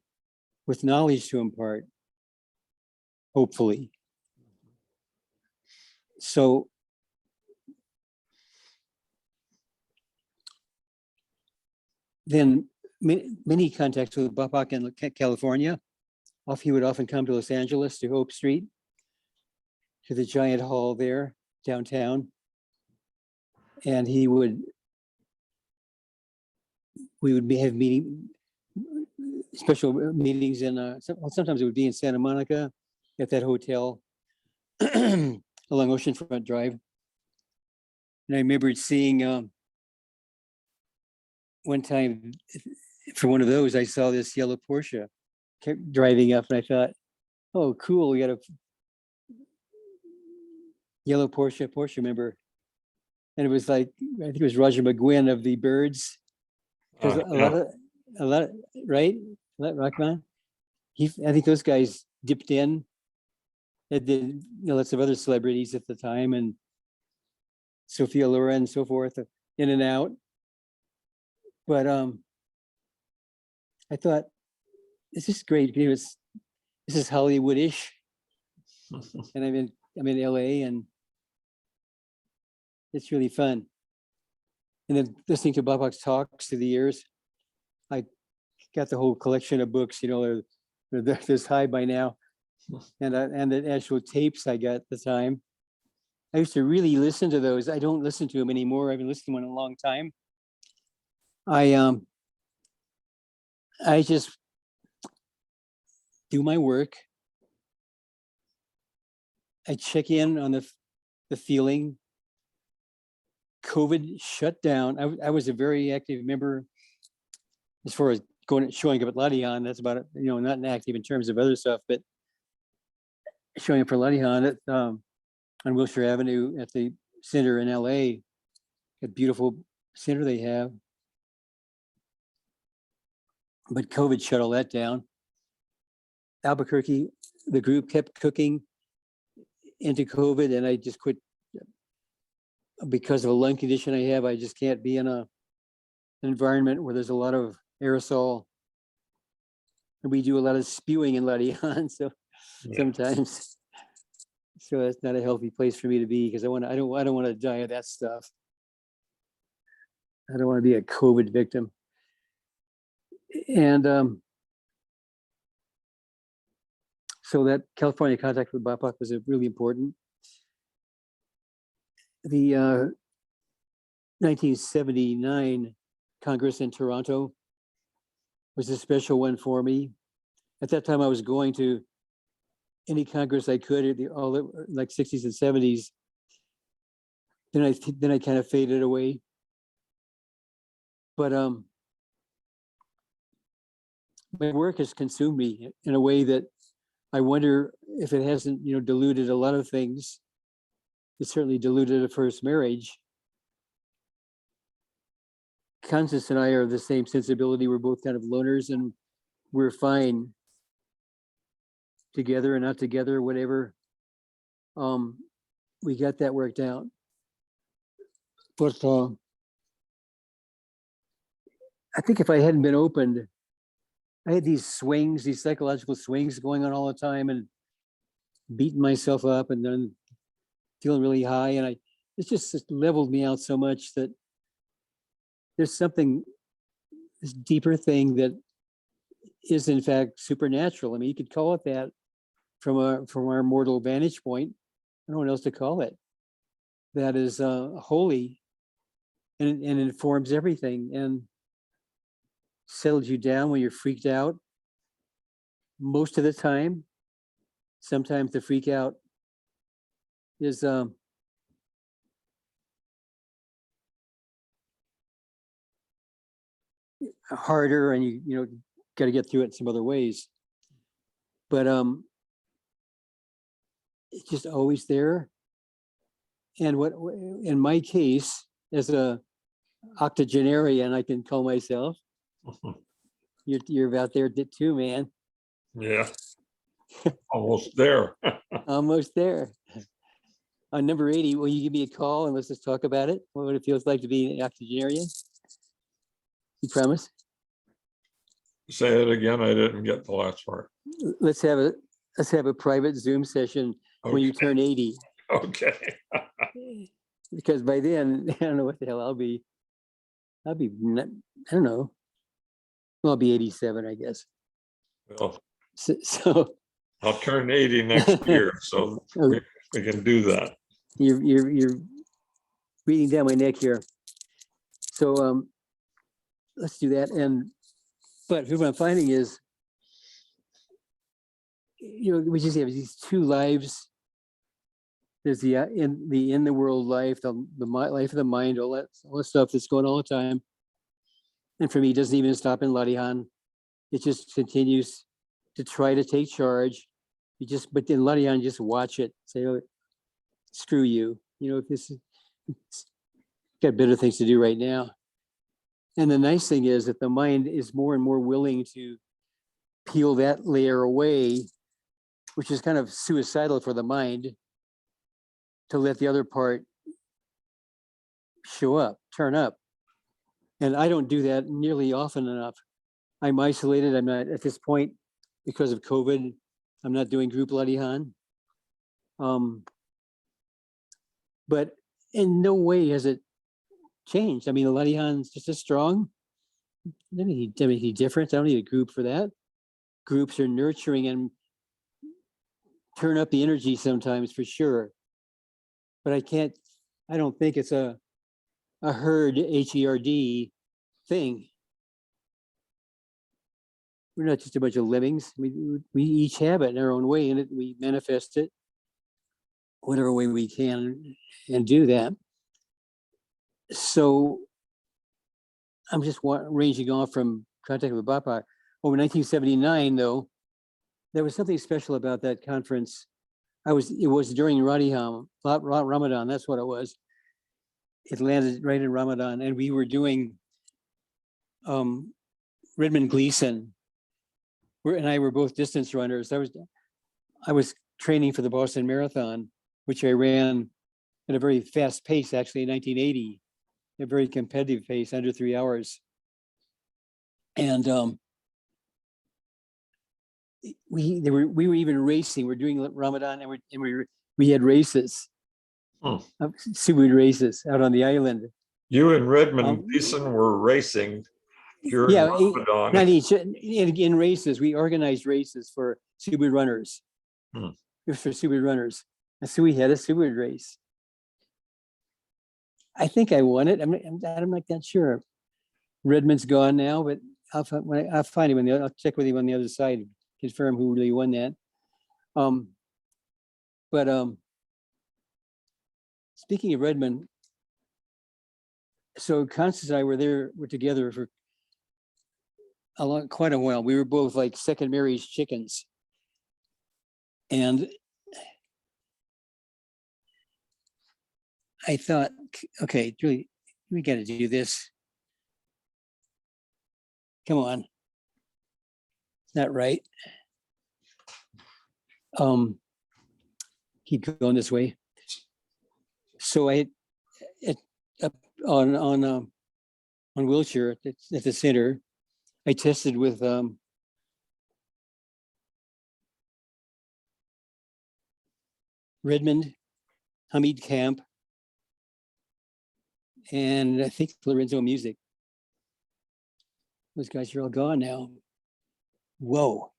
with knowledge to impart, hopefully. So then many contacts with Bapak in California. He would often come to Los Angeles, to Hope Street, to the giant hall there downtown. And we would have special meetings in, sometimes it would be in Santa Monica at that hotel along Oceanfront Drive. And I remember seeing one time for one of those, I saw this yellow Porsche kept driving up, and I thought, oh, cool, we got a yellow Porsche member. And it was like, I think it was Roger McGuinn of the Byrds. Because a lot of, right? Rockman. I think those guys dipped in. They did, lots of other celebrities at the time, and Sophia Loren and so forth, in and out. But I thought, this is great. This is Hollywood-ish. And I'm in LA, and it's really fun. And then listening to Babak's talks through the years, I got the whole collection of books, they're this high by now. And the actual tapes I got at the time. I used to really listen to those. I don't listen to them anymore. I haven't listened to one in a long time. I just do my work. I check in on the feeling. COVID shut down. I was a very active member as far as showing up at Ladihan. That's about it. Not active in terms of other stuff, but showing up for Ladihan on Wilshire Avenue at the center in LA, a beautiful center they have. But COVID shut all that down. Albuquerque, the group kept cooking into COVID, and I just quit because of a lung condition I have. I just can't be in an environment where there's a lot of aerosol. And we do a lot of spewing in Ladihan, so sometimes. So that's not a healthy place for me to be, because I don't want to die of that stuff. I don't want to be a COVID victim. And So that California contact with BAPAC was really important. The 1979 Congress in Toronto was a special one for me. At that time, I was going to any Congress I could, all the like 60s and 70s. Then I kind of faded away. But my work has consumed me in a way that I wonder if it hasn't, diluted a lot of things. It certainly diluted a first marriage. Constance and I are the same sensibility. We're both kind of loners, and we're fine together and not together, whatever. We got that worked out. But I think if I hadn't been opened, I had these swings, these psychological swings going on all the time, and beating myself up and then feeling really high. And it just leveled me out so much that there's something, this deeper thing that is in fact supernatural. I mean, you could call it that from our mortal vantage point. I don't know what else to call it. That is holy and informs everything and settles you down when you're freaked out. Most of the time, sometimes the freak out is harder, and you got to get through it some other ways. But it's just always there. And what in my case, as a octogenarian, I can call myself. You're about there too, man. Yeah, almost there. Almost there. On number 80, will you give me a call and let's just talk about it? What it feels like to be an octogenarian? You promise? Say it again. I didn't get the last part. Let's have a private Zoom session when you turn 80. Okay. Because by then, I don't know what the hell I'll be. I don't know. Well, I'll be 87, I guess. Well, so I'll turn 80 next year, so we can do that. You're breathing down my neck here. So let's do that. But what I'm finding is, we just have these two lives. There's the in the world life, the life of the mind, all that stuff that's going on all the time. And for me, it doesn't even stop in Ladihan. It just continues to try to take charge. But in Ladihan, just watch it. Say, oh, screw you. If this is got better things to do right now. And the nice thing is that the mind is more and more willing to peel that layer away, which is kind of suicidal for the mind, to let the other part turn up. And I don't do that nearly often enough. I'm isolated. I'm not at this point because of COVID. I'm not doing group Ladihan. But in no way has it changed. I mean, the Ladihan is just as strong. I don't need any difference. I don't need a group for that. Groups are nurturing and turn up the energy sometimes, for sure. But I don't think it's a herd, HERD thing. We're not just a bunch of lemmings. We each have it in our own way, and we manifest it whatever way we can and do that. So I'm just ranging off from contact with Bapak. Over 1979, though, there was something special about that conference. It was during Ramadan, that's what it was. It landed right in Ramadan, and we were doing Redmond Gleason, and I were both distance runners. I was training for the Boston Marathon, which I ran at a very fast pace, actually, in 1980, a very competitive pace, under 3 hours. And we were even racing. We're doing Ramadan, and we had races, Subud races out on the island. You and Redmond Gleason were racing during Ramadan. Not each in races. We organized races for Subud runners. Hmm. It was for Subud runners. And so we had a Subud race. I think I won it. I'm not that sure. Redmond's gone now, but I'll find him. I'll check with him on the other side, confirm who really won that. But speaking of Redmond, so Constance and I were together for quite a while. We were both like second marriage chickens. And I thought, okay, really, we got to do this. Come on. It's not right. Keep going this way. So on Wilshire at the center, I tested with Redmond, Hamid Camp, and I think Lorenzo Music. Those guys are all gone now. Whoa.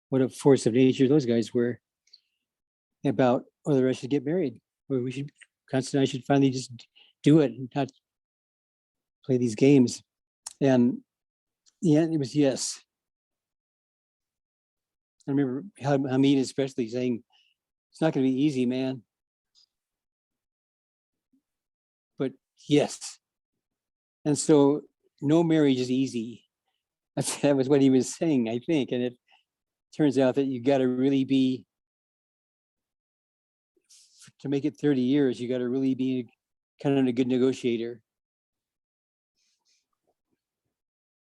What a force of nature those guys were about whether I should get married, or Constance and I should finally just do it and not play these games. And yeah, it was yes. I remember Hamid especially saying, it's not going to be easy, man. But yes. And so no marriage is easy. That was what he was saying, I think. And it turns out that you got to really be, to make it 30 years, you got to really be kind of a good negotiator.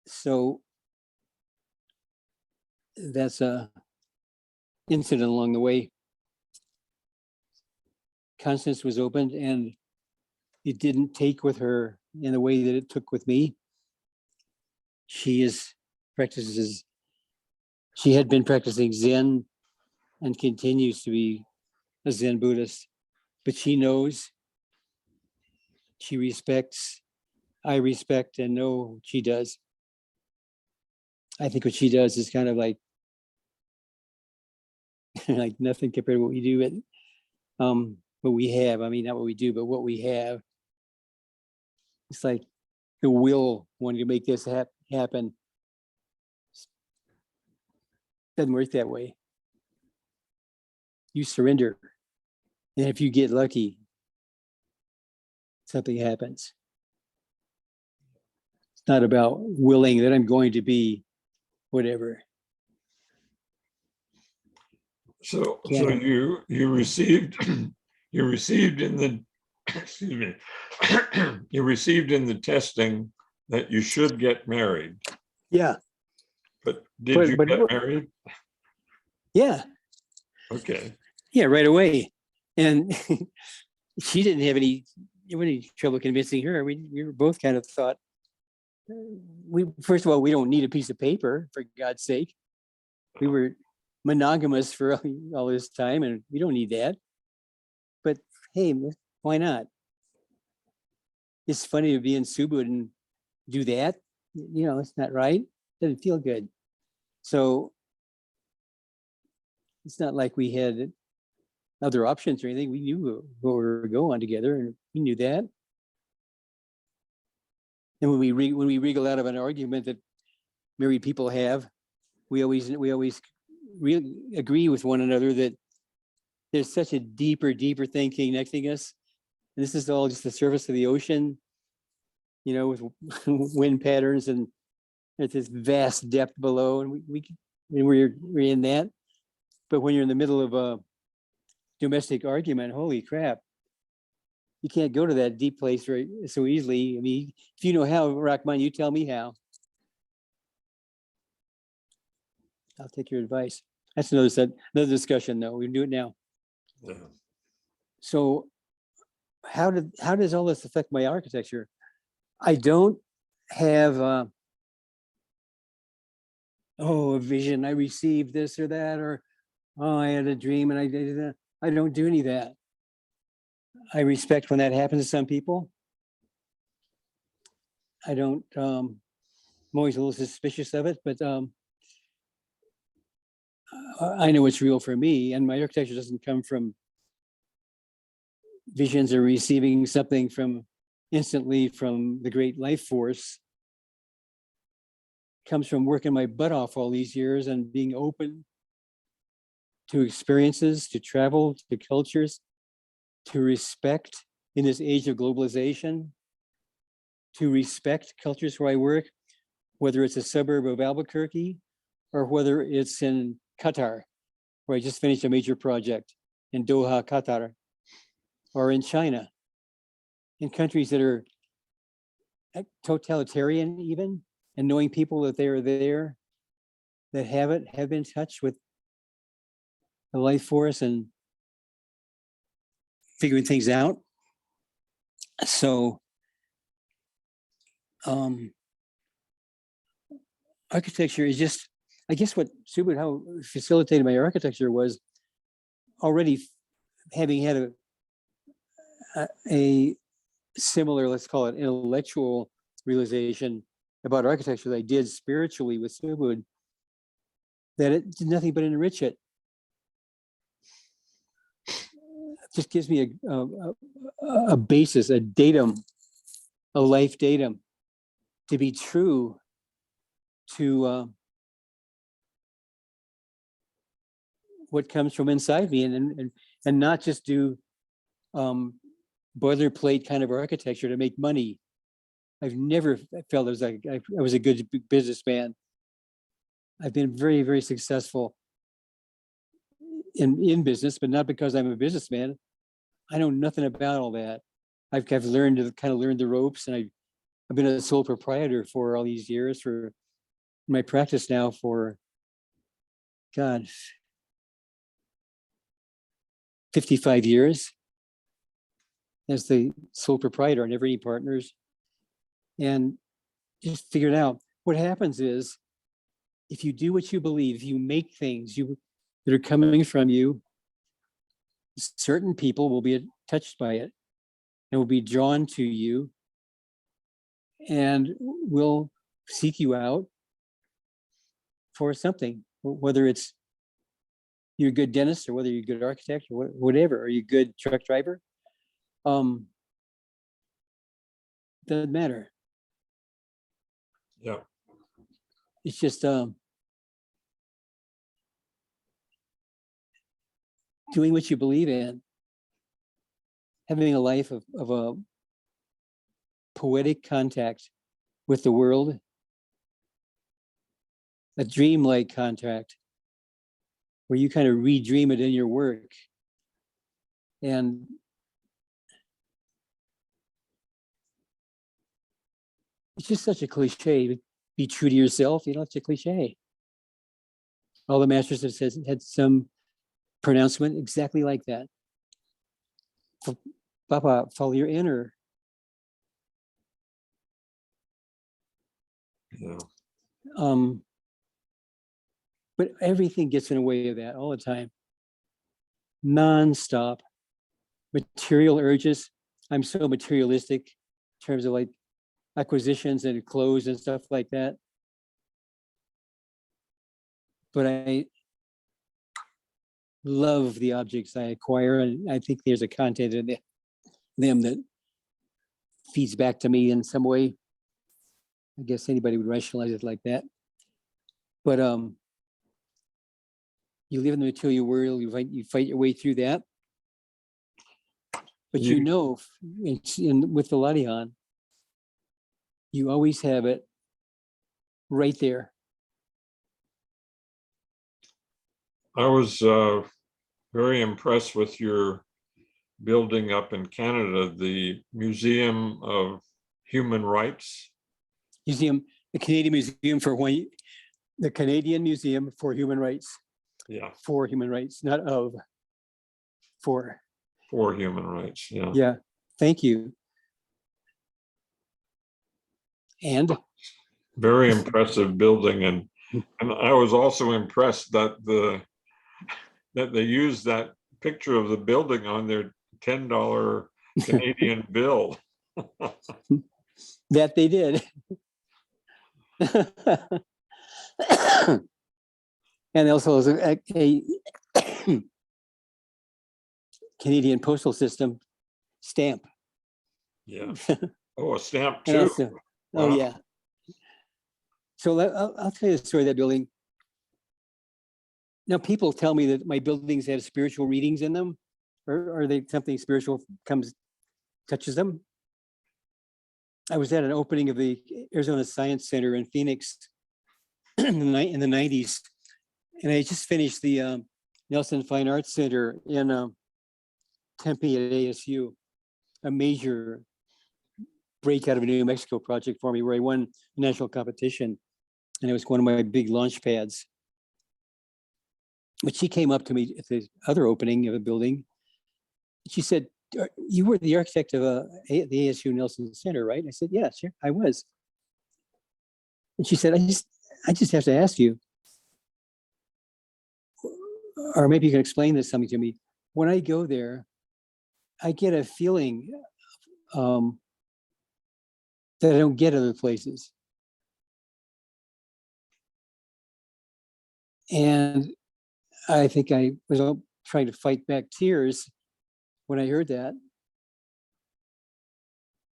So that's a incident along the way. Constance was opened, and it didn't take with her in the way that it took with me. She had been practicing Zen and continues to be a Zen Buddhist, but she knows, she respects, I respect and know she does. I think what she does is kind of like like nothing compared to what we do, but what we have. I mean, not what we do, but what we have. It's like the will wanting to make this happen. Doesn't work that way. You surrender. And if you get lucky, something happens. It's not about willing that I'm going to be whatever. So you received you received in the excuse me you received in the testing that you should get married. Yeah. But did you get married? Yeah. Okay. Yeah, right away. And she didn't have any trouble convincing her. We were both kind of thought, first of all, we don't need a piece of paper, for God's sake. We were monogamous for all this time, and we don't need that. But hey, why not? It's funny to be in Subud and do that. You know, it's not right. Doesn't feel good. So it's not like we had other options or anything. We knew what we were going together, and we knew that. And when we wriggle out of an argument that married people have, we always really agree with one another that there's such a deeper thing connecting us. And this is all just the surface of the ocean, you know, with wind patterns, and there's this vast depth below, and we're in that. But when you're in the middle of a domestic argument, holy crap, you can't go to that deep place so easily. I mean, if you know how, Rahman, you tell me how. I'll take your advice. That's another discussion, though. We can do it now. Yeah. So how does all this affect my architecture? I don't have a vision. I received this or that, or I had a dream and I did that. I don't do any of that. I respect when that happens to some people. I don't. I'm always a little suspicious of it, but I know what's real for me, and my architecture doesn't come from visions or receiving something from instantly from the great life force. It comes from working my butt off all these years and being open to experiences, to travel, to cultures, to respect in this age of globalization, to respect cultures where I work, whether it's a suburb of Albuquerque or whether it's in Qatar, where I just finished a major project in Doha, Qatar, or in China, in countries that are totalitarian even, and knowing people that they are there, that have been in touch with the life force and figuring things out. So architecture is just, I guess what Subud, how facilitated my architecture was already having had a similar, let's call it intellectual realization about architecture that I did spiritually with Subud, that it did nothing but enrich it. It just gives me a basis, a datum, a life datum to be true to what comes from inside me, and not just do boilerplate kind of architecture to make money. I've never felt as I was a good businessman. I've been very, very successful in business, but not because I'm a businessman. I know nothing about all that. I've learned to kind of learn the ropes, and I've been a sole proprietor for all these years, for my practice now for, God, 55 years as the sole proprietor. I never any partners, and just figured out what happens is if you do what you believe, if you make things that are coming from you, certain people will be touched by it and will be drawn to you and will seek you out for something, whether it's you're a good dentist or whether you're a good architect or whatever, or you're a good truck driver. Doesn't matter. Yeah. It's just doing what you believe in, having a life of a poetic contact with the world, a dreamlike contact where you kind of redream it in your work. And it's just such a cliche. Be true to yourself. You know, it's a cliche. All the masters have said had some pronouncement exactly like that. Papa, follow your inner. Yeah. But everything gets in the way of that all the time. Non-stop. Material urges. I'm so materialistic in terms of like acquisitions and clothes and stuff like that. But I love the objects I acquire, and I think there's a content in them that feeds back to me in some way. I guess anybody would rationalize it like that. But you live in the material world, you fight your way through that. But you know, with the Latihan, you always have it right there. I was very impressed with your building up in Canada, the Museum of Human Rights. The Canadian Museum for the Canadian Museum for Human Rights. Yeah. For human rights, not of. For human rights. Yeah. Yeah. Thank you. And very impressive building, and I was also impressed that they used that picture of the building on their $10 Canadian bill. That they did. And also as a Canadian postal system stamp. Yeah. Oh, a stamp And too. also, oh Wow. yeah. So I'll tell you the story of that building. Now, people tell me that my buildings have spiritual readings in them, or they something spiritual touches them. I was at an opening of the Arizona Science Center in Phoenix in the 90s, and I just finished the Nelson Fine Arts Center in Tempe at ASU, a major breakout of a New Mexico project for me, where I won a national competition, and it was one of my big launch pads. But she came up to me at the other opening of a building. She said, "You were the architect of the ASU Nelson Center, right?" I said, "Yeah, sure, I was." And she said, I just have to ask you, or maybe you can explain this something to me. When I go there, I get a feeling that I don't get other places. And I think I was trying to fight back tears when I heard that.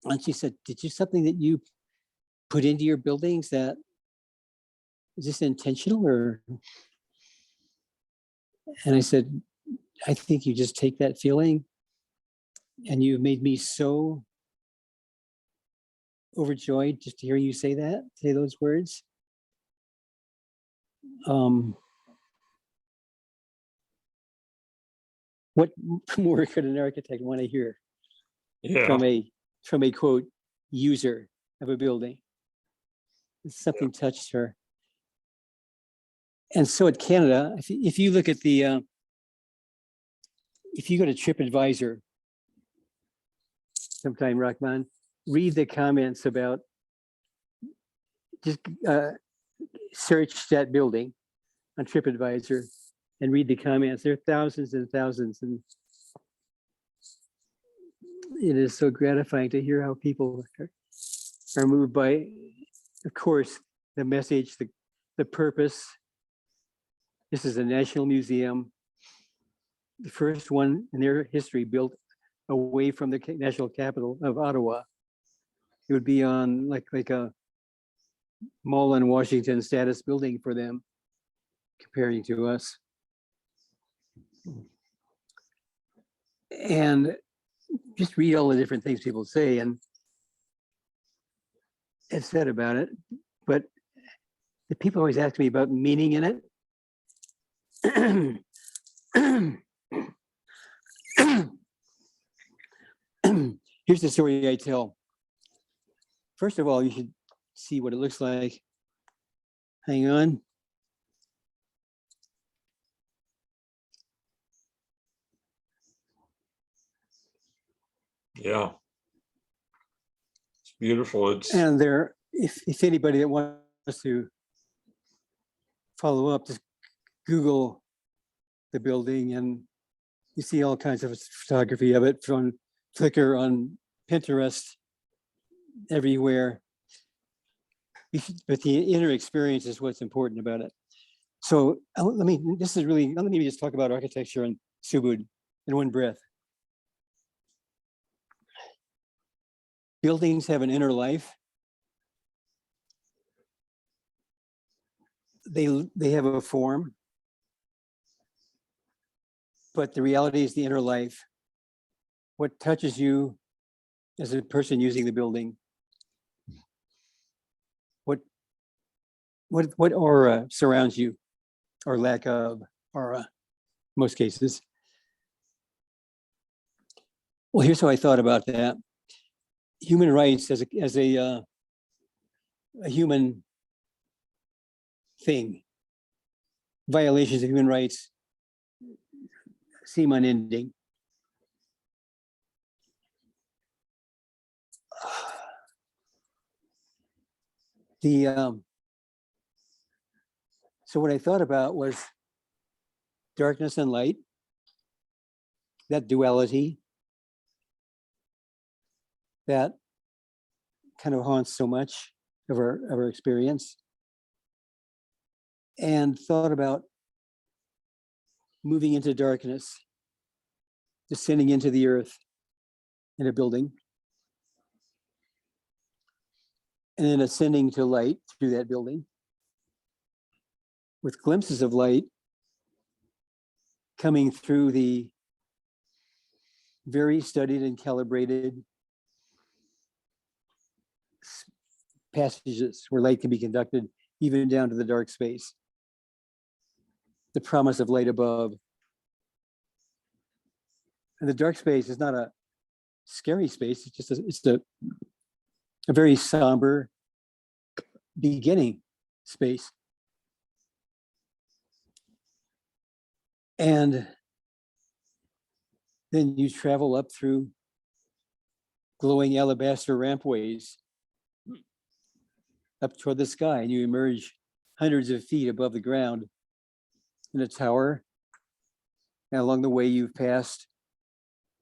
And she said, "Did you something that you put into your buildings that is this intentional or?" And I said, "I think you just take that feeling and you made me so overjoyed just to hear you say those words. What more could an architect want to hear Yeah. from a quote user of a building?" Something touched her. And so at Canada, if you look at the if you go to TripAdvisor sometime, Rahman, read the comments about, just search that building on TripAdvisor and read the comments. There are thousands and thousands, and it is so gratifying to hear how people are moved by, of course, the message, the purpose. This is a national museum, the first one in their history built away from the national capital of Ottawa. It would be on like a mall in Washington status building for them, comparing to us. And just read all the different things people say and have said about it. But the people always ask me about meaning in it. Here's the story I tell. First of all, you should see what it looks like. Hang on. Yeah. It's beautiful. It's And there, if anybody that wants to follow up, just Google the building and you see all kinds of photography of it from Flickr, on Pinterest, everywhere. But the inner experience is what's important about it. So let me just talk about architecture and Subud in one breath. Buildings have an inner life. They have a form, but the reality is the inner life. What touches you as a person using the building? What aura surrounds you, or lack of aura, most cases? Well, here's how I thought about that. Human rights as a human thing. Violations of human rights seem unending. So what I thought about was darkness and light, that duality that kind of haunts so much of our experience, and thought about moving into darkness, descending into the earth in a building, and then ascending to light through that building with glimpses of light coming through the very studied and calibrated passages where light can be conducted even down to the dark space. The promise of light above. And the dark space is not a scary space. It's just it's a very somber beginning space. And then you travel up through glowing alabaster rampways up toward the sky, and you emerge hundreds of feet above the ground in a tower. And along the way, you've passed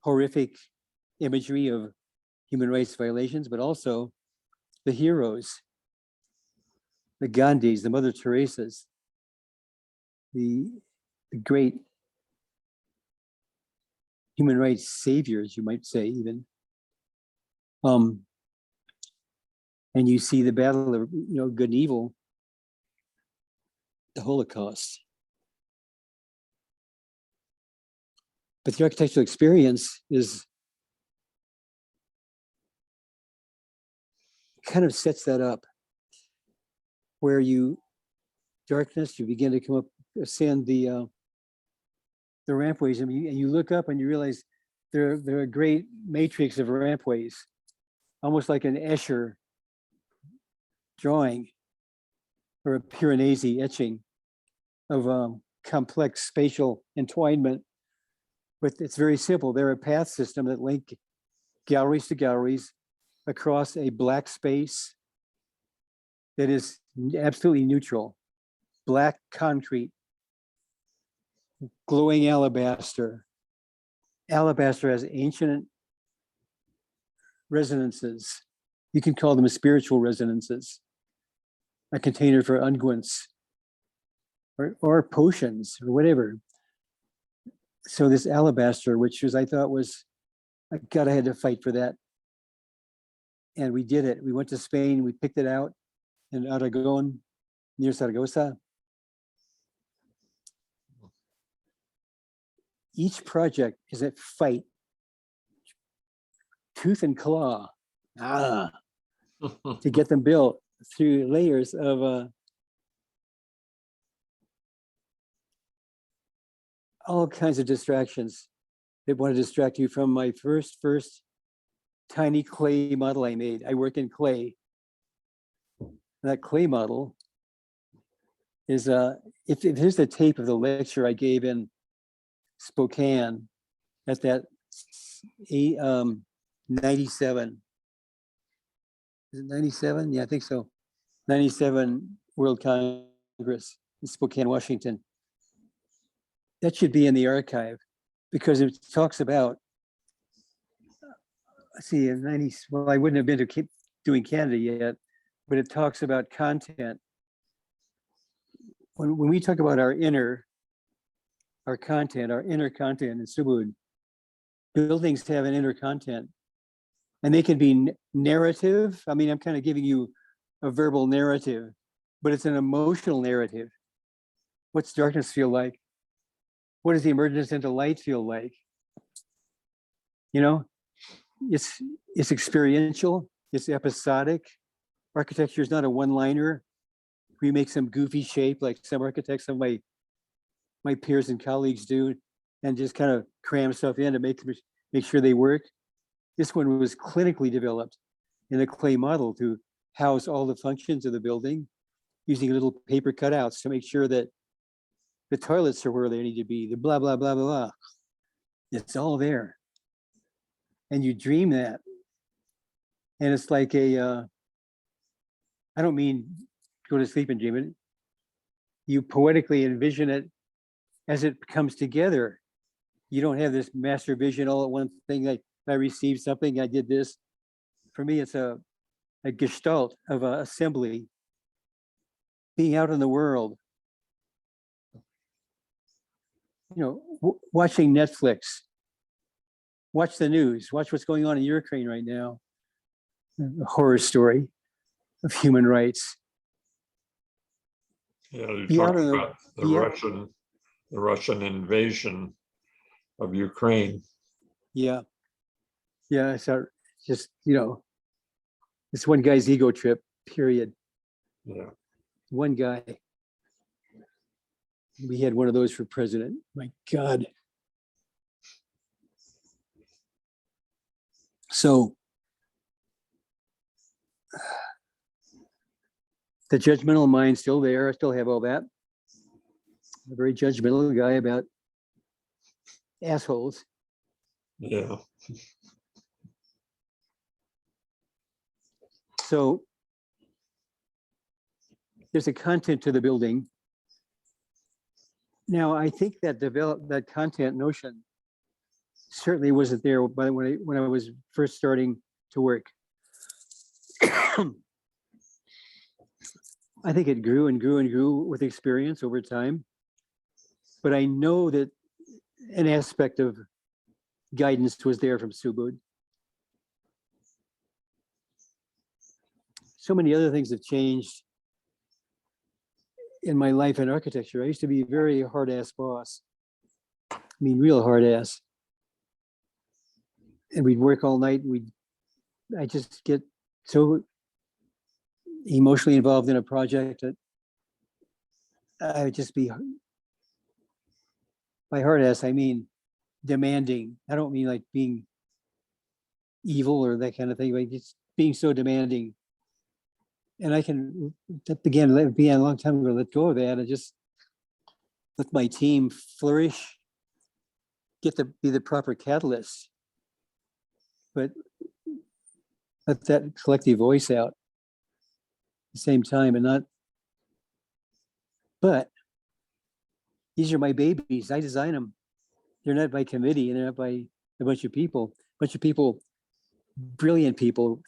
horrific imagery of human rights violations, but also the heroes, the Gandhis, the Mother Teresas, the great human rights saviors, you might say, even. And you see the battle of good and evil, the Holocaust. But the architectural experience is kind of sets that up, where darkness, you begin to come up, ascend the rampways, and you look up and you realize they're a great matrix of rampways, almost like an Escher drawing or a Piranesi etching of complex spatial entwinement. But it's very simple. They're a path system that link galleries to galleries across a black space that is absolutely neutral. Black concrete, glowing alabaster. Alabaster has ancient resonances. You can call them spiritual resonances. A container for unguents or potions or whatever. So this alabaster, which I thought was, I had to fight for that. And we did it. We went to Spain, we picked it out in Aragon, near Zaragoza. Each project is a fight, tooth and claw, to get them built through layers of all kinds of distractions that want to distract you from my first tiny clay model I made. I work in clay. That clay model is if here's the tape of the lecture I gave in Spokane at that 97. Is it 97? Yeah, I think so. 97 World Congress in Spokane, Washington. That should be in the archive because it talks about, let's see, in 90, well, I wouldn't have been to keep doing Canada yet, but it talks about content. When we talk about our inner content in Subud, buildings have an inner content, and they can be narrative. I mean, I'm kind of giving you a verbal narrative, but it's an emotional narrative. What's darkness feel like? What does the emergence into light feel like? It's experiential, it's episodic. Architecture is not a one-liner. We make some goofy shape like some architects, some of my peers and colleagues do, and just kind of cram stuff in to make sure they work. This one was clinically developed in a clay model to house all the functions of the building, using little paper cutouts to make sure that the toilets are where they need to be, the blah, blah, blah, blah, blah. It's all there. And you dream that. And it's like I don't mean go to sleep and dream it. You poetically envision it as it comes together. You don't have this master vision all at one thing, like I received something, I did this. For me, it's a gestalt of an assembly, being out in the world. watching Netflix, watch the news, watch what's going on in Ukraine right now. A horror story of human rights. Yeah, you Be talk out on about the Russian invasion of Ukraine. yeah. So just, it's one guy's ego trip, period. Yeah. One guy. We had one of those for president. My God. So the judgmental mind still there. I still have all that. A very judgmental guy about assholes. Yeah. So there's a content to the building. Now, I think that content notion certainly wasn't there when I was first starting to work. I think it grew and grew and grew with experience over time. But I know that an aspect of guidance was there from Subud. So many other things have changed in my life in architecture. I used to be a very hard-ass boss. I mean, real hard-ass. And we'd work all night. I just get so emotionally involved in a project that I would just be, by hard-ass, I mean demanding. I don't mean like being evil or that kind of thing, but just being so demanding. And I can, again, a long time ago, let go of that and just let my team flourish, be the proper catalyst, but let that collective voice out at the same time and not, but these are my babies. I design them. They're not by committee and they're not by a bunch of people, brilliant people,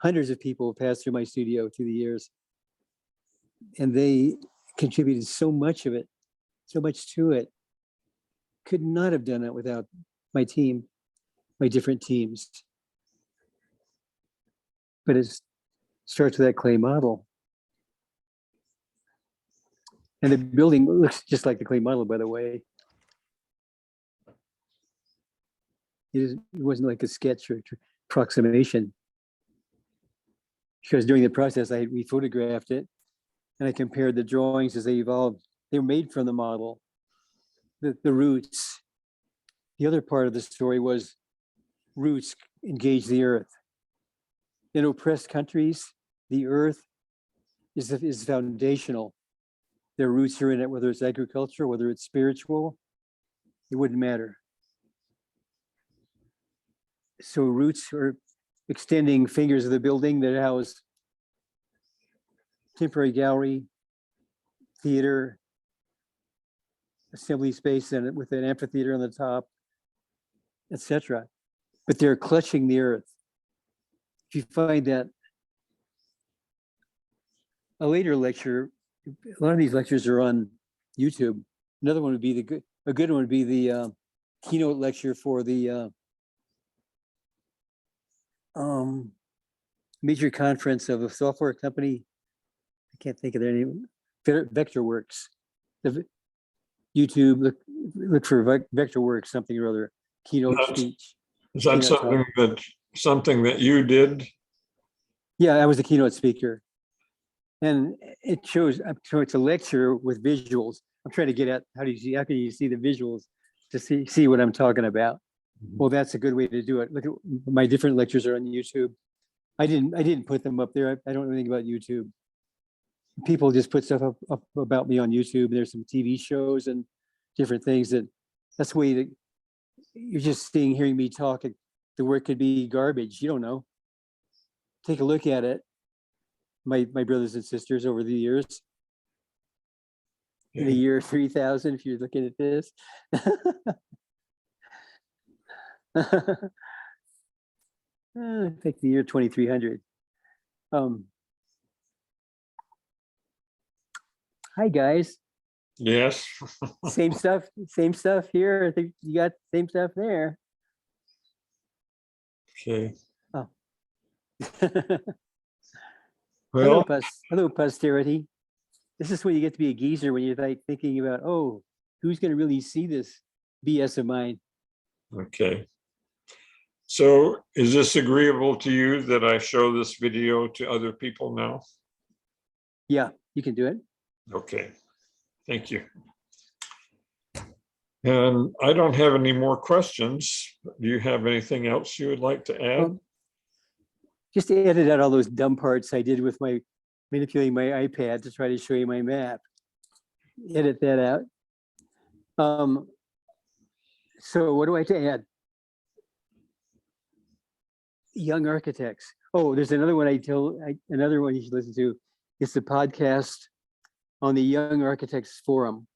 hundreds of people have passed through my studio through the years. And they contributed so much of it, so much to it. Could not have done it without my team, my different teams. But it starts with that clay model. And the building looks just like the clay model, by the way. It wasn't like a sketch or approximation. Because during the process, we photographed it and I compared the drawings as they evolved. They were made from the model, the roots. The other part of the story was roots engage the earth. In oppressed countries, the earth is foundational. Their roots are in it, whether it's agriculture, whether it's spiritual, it wouldn't matter. So roots are extending fingers of the building that house temporary gallery, theater, assembly space and with an amphitheater on the top, etc. But they're clutching the earth. If you find that a later lecture, a lot of these lectures are on YouTube. Another one would be a good one would be the keynote lecture for the major conference of a software company. I can't think of their name. Vectorworks. The YouTube, look for Vectorworks, something or other. Keynote speech. Is that something that you did? Yeah, I was the keynote speaker. And it shows, so it's a lecture with visuals. I'm trying to get at how can you see the visuals to see what I'm talking about? Mm-hmm. Well, that's a good way to do it. Look at my different lectures are on YouTube. I didn't put them up there. I don't know anything about YouTube. People just put stuff up about me on YouTube. There's some TV shows and different things that's the way that you're just hearing me talk. The work could be garbage. You don't know. Take a look at it. My brothers and sisters over the years. In the year 3000, if you're looking at this. I think the year 2300. Hi guys. Yes. Same stuff here. I think you got same stuff there. Okay. Oh. Well, Hello, posterity. This is when you get to be a geezer, when you're like thinking about, oh, who's going to really see this BS of mine? okay. So is this agreeable to you that I show this video to other people now? Yeah, you can do it. Okay, thank you. And I don't have any more questions. Do you have anything else you would like to add? Well, just edit out all those dumb parts I did with my manipulating my iPad to try to show you my map. Edit that out. So what do I have to add? Young architects. Oh, there's another one another one you should listen to. It's the podcast on the Young Architects Forum.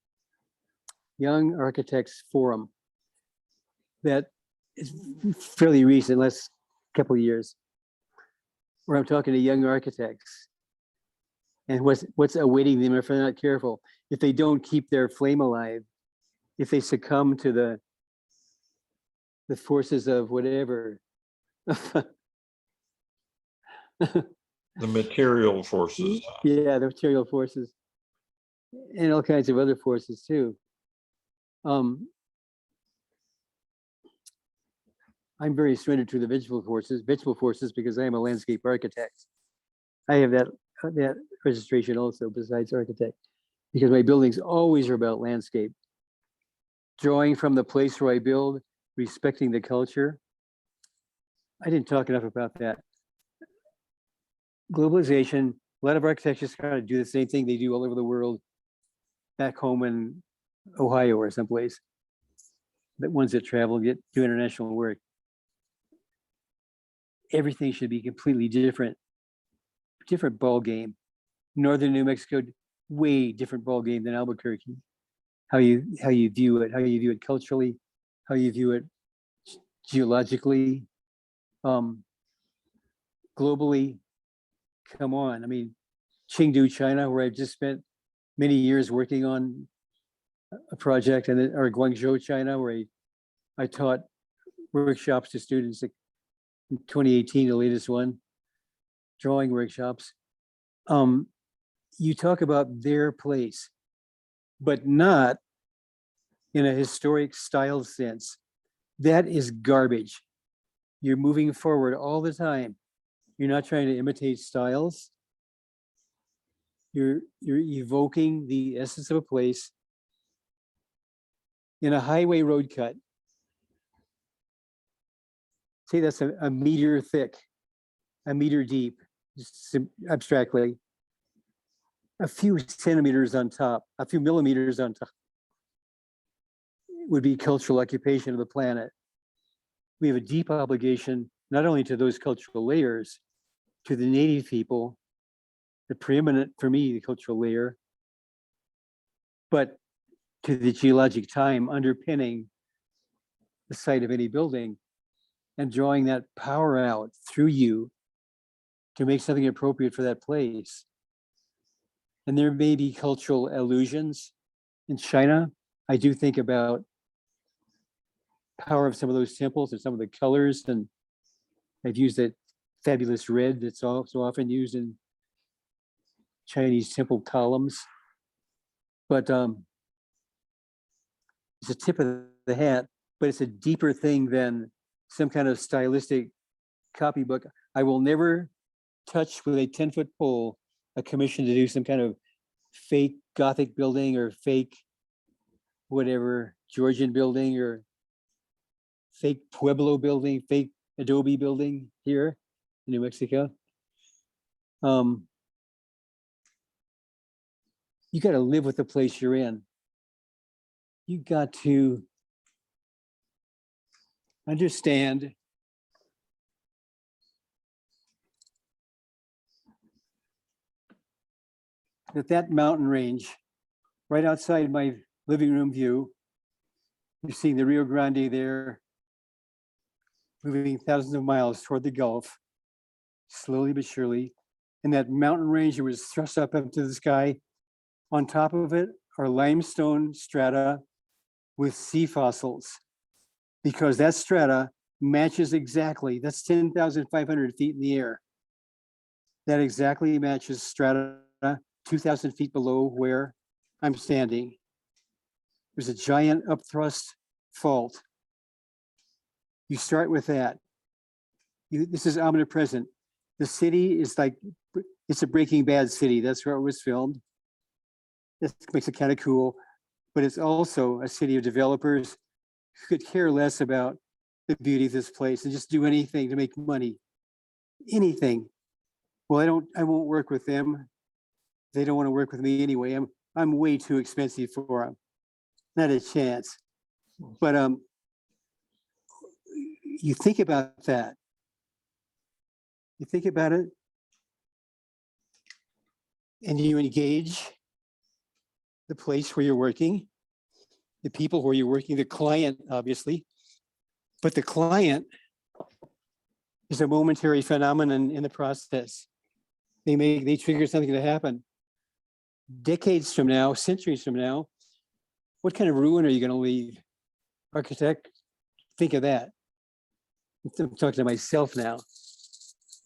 Young Architects Forum. That is fairly recent, last couple of years, where I'm talking to young architects and what's awaiting them if they're not careful, if they don't keep their flame alive, if they succumb to the forces of whatever. The material forces. Yeah, the material forces and all kinds of other forces too. I'm very surrendered to the visual forces because I am a landscape architect. I have that registration also besides architect, because my buildings always are about landscape. Drawing from the place where I build, respecting the culture. I didn't talk enough about that. Globalization, a lot of architects just kind of do the same thing they do all over the world, back home in Ohio or someplace. The ones that travel do international work. Everything should be completely different ball game. Northern New Mexico, way different ball game than Albuquerque. How you view it culturally, how you view it geologically, globally. Come on, I mean, Chengdu, China, where I've just spent many years working on a project, and then, or Guangzhou, China, where I taught workshops to students. Like in 2018, the latest one, drawing workshops. You talk about their place, but not in a historic style sense. That is garbage. You're moving forward all the time. You're not trying to imitate styles. You're evoking the essence of a place in a highway road cut. Say that's a meter thick, a meter deep, just abstractly. A few centimeters on top, a few millimeters on top would be cultural occupation of the planet. We have a deep obligation, not only to those cultural layers, to the native people, the preeminent, for me, the cultural layer, but to the geologic time underpinning the site of any building, and drawing that power out through you to make something appropriate for that place. And there may be cultural illusions in China. I do think about power of some of those temples and some of the colors, and I've used that fabulous red that's also often used in Chinese temple columns. But it's a tip of the hat, but it's a deeper thing than some kind of stylistic copybook. I will never touch with a 10-foot pole a commission to do some kind of fake Gothic building or fake whatever Georgian building or fake Pueblo building, fake adobe building here in New Mexico. You got to live with the place you're in. You got to understand that mountain range right outside my living room view, you're seeing the Rio Grande there, moving thousands of miles toward the Gulf, slowly but surely. And that mountain range that was thrust up into the sky, on top of it are limestone strata with sea fossils, because that strata matches exactly, that's 10,500 feet in the air. That exactly matches strata 2,000 feet below where I'm standing. There's a giant upthrust fault. You start with that. This is omnipresent. The city is like, it's a Breaking Bad city. That's where it was filmed. That makes it kind of cool, but it's also a city of developers who could care less about the beauty of this place and just do anything to make money. Anything. Well, I won't work with them. They don't want to work with me anyway. I'm way too expensive for them. Not a chance. But you think about that. You think about it, and you engage the place where you're working, the people where you're working, the client, obviously. But the client is a momentary phenomenon in the process. They trigger something to happen. Decades from now, centuries from now, what kind of ruin are you going to leave? Architect, think of that. I'm talking to myself now.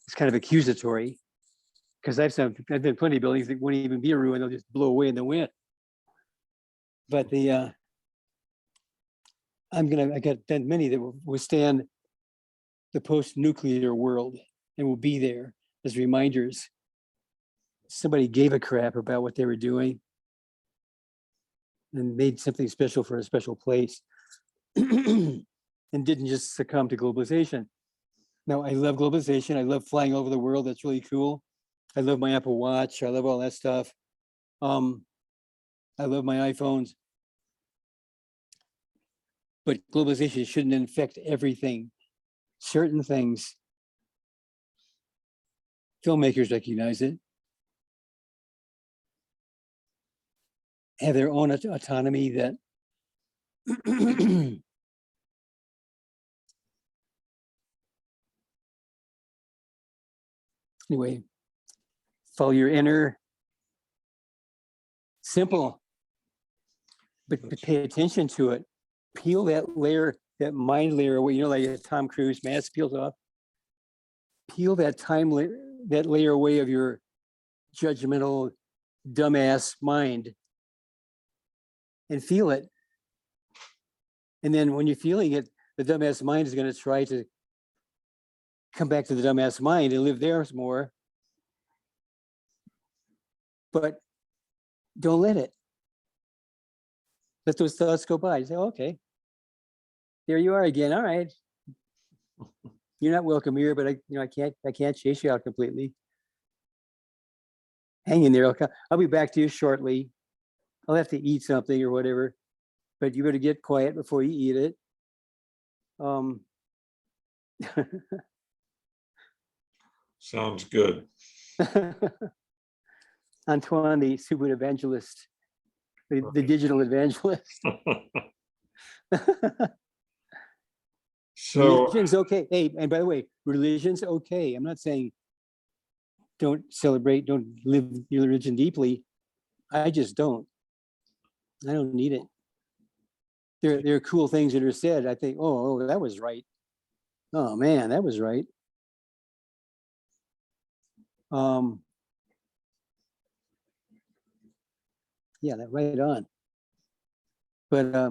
It's kind of accusatory, because I've done plenty of buildings that won't even be a ruin; they'll just blow away in the wind. But I got many that will withstand the post-nuclear world and will be there as reminders. Somebody gave a crap about what they were doing and made something special for a special place and didn't just succumb to globalization. Now, I love globalization. I love flying over the world. That's really cool. I love my Apple Watch. I love all that stuff. I love my iPhones. But globalization shouldn't infect everything. Certain things, filmmakers recognize it, have their own autonomy that anyway, follow your inner, simple, but pay attention to it. Peel that layer, that mind layer away, like Tom Cruise mask peels off. Peel that that layer away of your judgmental, dumbass mind and feel it. And then when you're feeling it, the dumbass mind is going to try to come back to the dumbass mind and live there more. But don't let it. Let those thoughts go by. You say, okay, there you are again. All right. You're not welcome here, but I can't chase you out completely. Hang in there. I'll be back to you shortly. I'll have to eat something or whatever, but you better get quiet before you eat it. Sounds good. Antoine, the Subud evangelist, the digital evangelist. So religion's okay. Hey, and by the way, religion's okay. I'm not saying don't celebrate, don't live your religion deeply. I just don't. I don't need it. There are cool things that are said. I think, oh, that was right. Oh man, that was right. Yeah, that right on. But I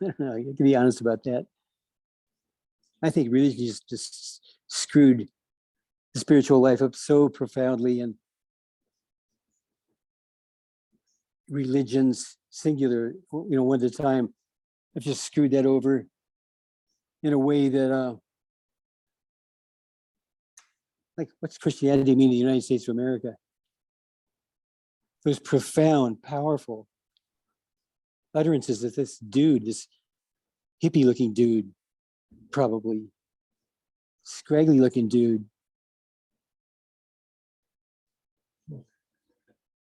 don't know, you have to be honest about that. I think religion just screwed the spiritual life up so profoundly, and religions, singular, one at a time, have just screwed that over in a way that, like, what's Christianity mean in the United States of America? Those profound, powerful utterances that this dude, this hippie-looking dude, probably scraggly-looking dude.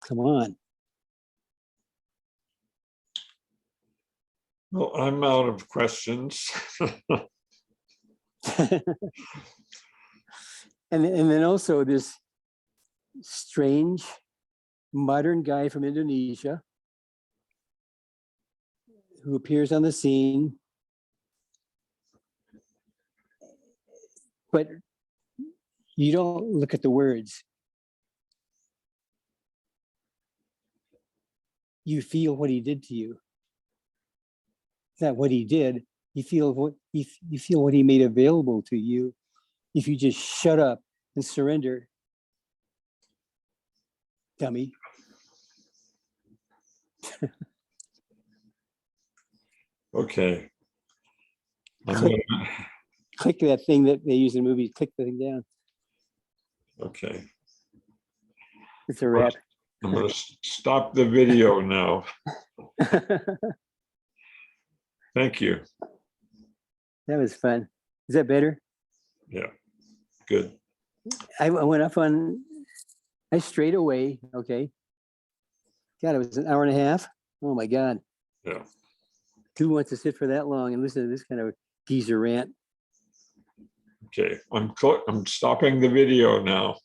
Come on. well, I'm out of questions. And then also this strange modern guy from Indonesia who appears on the scene, but you don't look at the words. You feel what he did to you. It's not what he did. You feel what he made available to you if you just shut up and surrender, dummy. Okay. I'm Click. gonna- Click that thing that they use in movies. Click the thing down. Okay. It's a wrap. I'm going to stop the video now. Thank you. That was fun. Is that better? Yeah, good. I went up on, I strayed away. Okay. God, it was an hour and a half. Oh my God. Yeah. Who wants to sit for that long and listen to this kind of geezer rant? Okay. I'm stopping the video now.